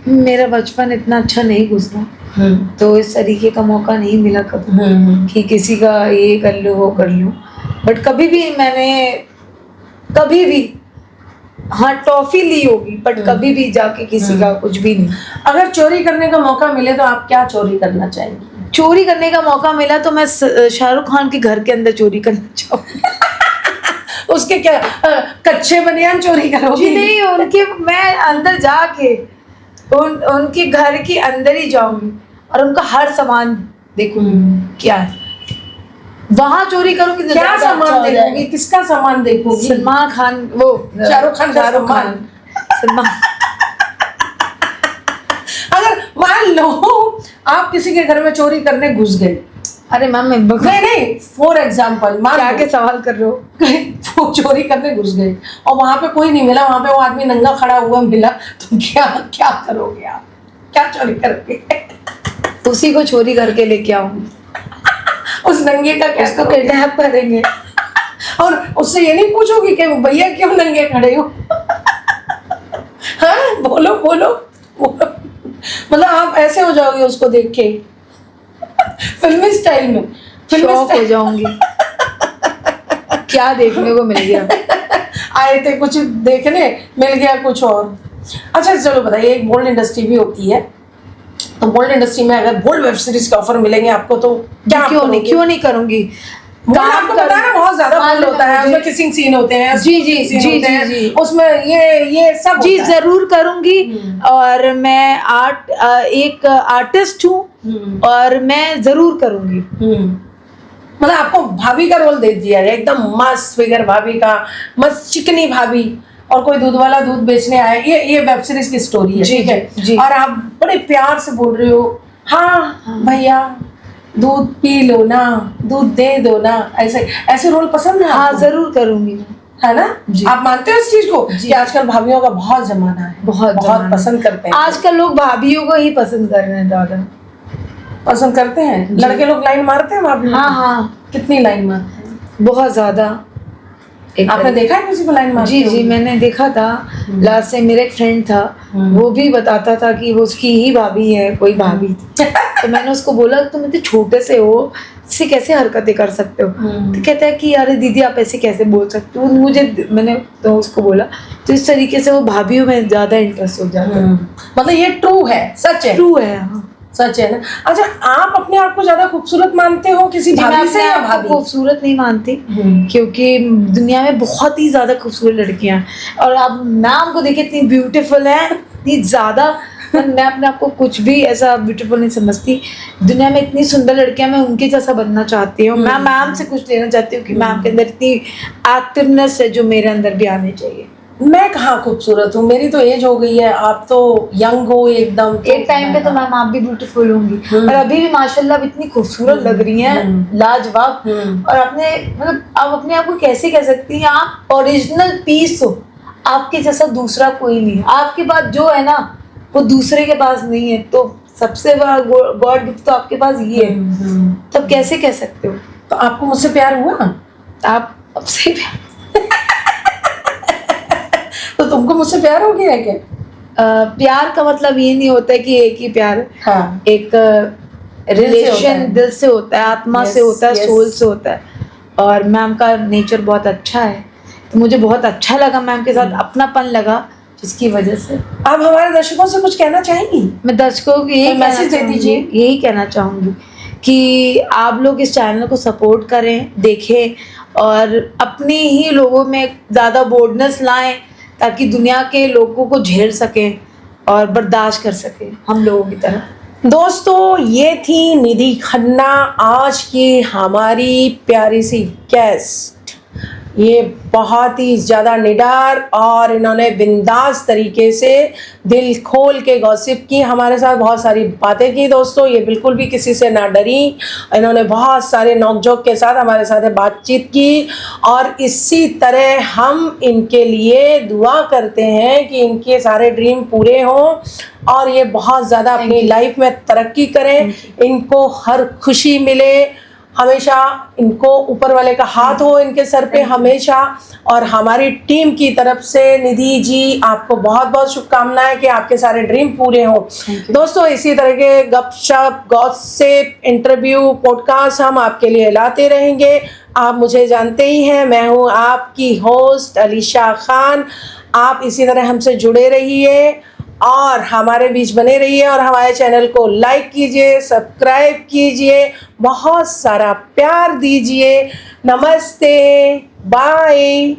मेरा बचपन इतना अच्छा नहीं गुजरा, तो इस तरीके का मौका नहीं मिला कभी कि किसी का ये कर लो वो कर लो। बट कभी भी हाँ टॉफी ली होगी, बट कभी भी जाके किसी का कुछ भी नहीं। अगर चोरी करने का मौका मिले तो आप क्या चोरी करना चाहेंगी? चोरी करने का मौका मिला तो मैं शाहरुख खान के घर के अंदर चोरी करना चाहूँगी। उसके क्या कच्चे बनियान चोरी करोगी? जी नहीं, उनके मैं अंदर जाके उनके घर के अंदर ही जाऊंगी और उनका हर सामान देखूंगी क्या है, वहां चोरी करूंगी तो क्या ज्यादा अच्छा सामान हो जाएगा। देखोगी? किसका सामान देखोगी? सलमान खान, वो शाहरुख खान का शाहरुख सामान। खान, सलमान। अगर मान लो आप किसी के घर में चोरी करने घुस गए, अरे मैम मैं नहीं, फॉर एग्जाम्पल मान क्या लो के सवाल कर रहे हो? वो चोरी करने घुस गए और वहां पे कोई नहीं मिला, वहां पे वो आदमी नंगा खड़ा हुआ मिला, तो क्या क्या करोगे आप? क्या चोरी करोगे? उसी को चोरी करके लेके आऊंगी, उस नंगे का क्या उसको करोगे? किडनैप करेंगे। और उससे ये नहीं पूछोगी कि भैया क्यों नंगे खड़े हो? हाँ, बोलो बोलो बोलो। मतलब आप ऐसे हो जाओगे उसको देख के, फिल्मी स्टाइल में, शॉक हो जाऊंगी, क्या देखने को मिल गया। आए थे कुछ देखने, मिल गया कुछ और। अच्छा चलो बताइए, एक बोल्ड इंडस्ट्री भी होती है, तो बोल्ड इंडस्ट्री में अगर बोल्ड वेब सीरीज का ऑफर मिलेंगे आपको तो क्या आप करोगे? क्यों नहीं करूंगी। बोल्ड आपको पता है ना बहुत ज्यादा बोल्ड होता है, मुझे- उसमें किसिंग सीन होते हैं, जी, जी, scene जी, होते जी, हैं, जी। उसमें ये सब जी होता है। जरूर करूंगी। और मैं एक आर्टिस्ट हूँ और मैं जरूर करूंगी। मतलब आपको भाभी का रोल दे दिया है, एकदम मस्त फिगर भाभी का, मस्त चिकनी भाभी, और कोई दूध वाला दूध बेचने आए, ये वेब सीरीज की स्टोरी है, जी, ठीक है जी। और आप बड़े प्यार से बोल रहे हो, हाँ भैया दूध पी लो ना, दूध दे दो ना, ऐसे ऐसे रोल पसंद है हाँ आपको? जरूर करूंगी, है ना? जी। आप मानते हो इस चीज को जी। कि आजकल भाभीियों का बहुत जमाना है, बहुत बहुत जमाना। पसंद करते हैं, आजकल लोग भाभीियों को ही पसंद कर रहे हैं ज्यादा। पसंद करते हैं। जी। लड़के लोग लाइन मारते हैं भाभी? हाँ हाँ, कितनी लाइन मारते हैं? बहुत ज्यादा। आपने देखा है किसी को लाइन मारते जी जी हुए? मैंने देखा था। लास्ट टाइम मेरा एक फ्रेंड था, वो भी बताता था कि वो उसकी ही भाभी है, कोई भाभी थी। तो मैंने उसको बोला तुम इतने छोटे से हो, इससे कैसे हरकतें कर सकते हो? तो कहता है कि अरे दीदी आप ऐसे कैसे बोल सकते हो मुझे। मैंने तो उसको बोला तो इस तरीके से वो भाभीयों में ज्यादा इंटरेस्ट हो जाता है। मतलब ये ट्रू है, सच है, ट्रू है। हाँ सच है ना? अच्छा आप अपने आप को ज्यादा खूबसूरत मानते हो किसी जी, मैं भाभी से अपने या आप को भाभी? खूबसूरत नहीं मानती, क्योंकि दुनिया में बहुत ही ज्यादा खूबसूरत लड़कियां हैं और आप नाम को देखिए इतनी ब्यूटीफुल है, इतनी ज्यादा। मैं अपने आप को कुछ भी ऐसा ब्यूटीफुल नहीं समझती। दुनिया में इतनी सुंदर लड़कियां, मैं उनके जैसा बनना चाहती हूँ। मैं मैम से कुछ लेना चाहती हूँ कि मैम के अंदर इतनी एक्टिवनेस है जो मेरे अंदर भी आनी चाहिए। मैं कहाँ खूबसूरत हूँ, मेरी तो एज हो गई है, आप तो यंग हो एकदम। तो एक टाइम पे तो मैम आप भी ब्यूटीफुल होंगी और अभी भी माशाल्लाह इतनी खूबसूरत लग रही हैं, लाजवाब। और आपने मतलब आप अपने आप को कैसे कह सकती हैं, आप ओरिजिनल पीस हो, आपके जैसा दूसरा कोई नहीं है। आपके पास जो है ना वो दूसरे के पास नहीं है, तो सबसे बड़ा गॉड गिफ्ट तो आपके पास ये है। तो आप कैसे कह सकते हो? तो आपको मुझसे प्यार हुआ? आप अब से तो तुमको मुझसे प्यार हो गया है क्या? प्यार का मतलब ये नहीं होता है कि एक ही प्यार है। हाँ, एक रिलेशन दिल से होता है, आत्मा से होता है, सोल से होता है। और मैम का नेचर बहुत अच्छा है, तो मुझे बहुत अच्छा लगा, मैम के साथ अपनापन लगा, जिसकी वजह से। आप हमारे दर्शकों से कुछ कहना चाहेंगी? मैं दर्शकों को यही मैसेज दे दीजिए। यही कहना चाहूँगी कि आप लोग इस चैनल को सपोर्ट करें, देखें और अपने ही लोगों में ज़्यादा बोल्डनेस लाएं, ताकि दुनिया के लोगों को झेल सकें और बर्दाश्त कर सकें हम लोगों की तरह। दोस्तों ये थी निधि खन्ना, आज की हमारी प्यारी सी गेस्ट। ये बहुत ही ज़्यादा निडर और इन्होंने बिंदास तरीके से दिल खोल के गॉसिप की, हमारे साथ बहुत सारी बातें की। दोस्तों ये बिल्कुल भी किसी से ना डरी, इन्होंने बहुत सारे नोक-झोंक के साथ हमारे साथ बातचीत की और इसी तरह हम इनके लिए दुआ करते हैं कि इनके सारे ड्रीम पूरे हों और ये बहुत ज़्यादा अपनी लाइफ में तरक्की करें, इनको हर खुशी मिले, हमेशा इनको ऊपर वाले का हाथ हो इनके सर पे हमेशा। और हमारी टीम की तरफ से निधि जी आपको बहुत बहुत शुभकामनाएं कि आपके सारे ड्रीम पूरे हों। दोस्तों इसी तरह के गपशप, गॉसिप, इंटरव्यू, पॉडकास्ट हम आपके लिए लाते रहेंगे। आप मुझे जानते ही हैं, मैं हूँ आपकी होस्ट अलीशा खान। आप इसी तरह हमसे जुड़े रहिए और हमारे बीच बने रहिए और हमारे चैनल को लाइक कीजिए, सब्सक्राइब कीजिए, बहुत सारा प्यार दीजिए। नमस्ते, बाय।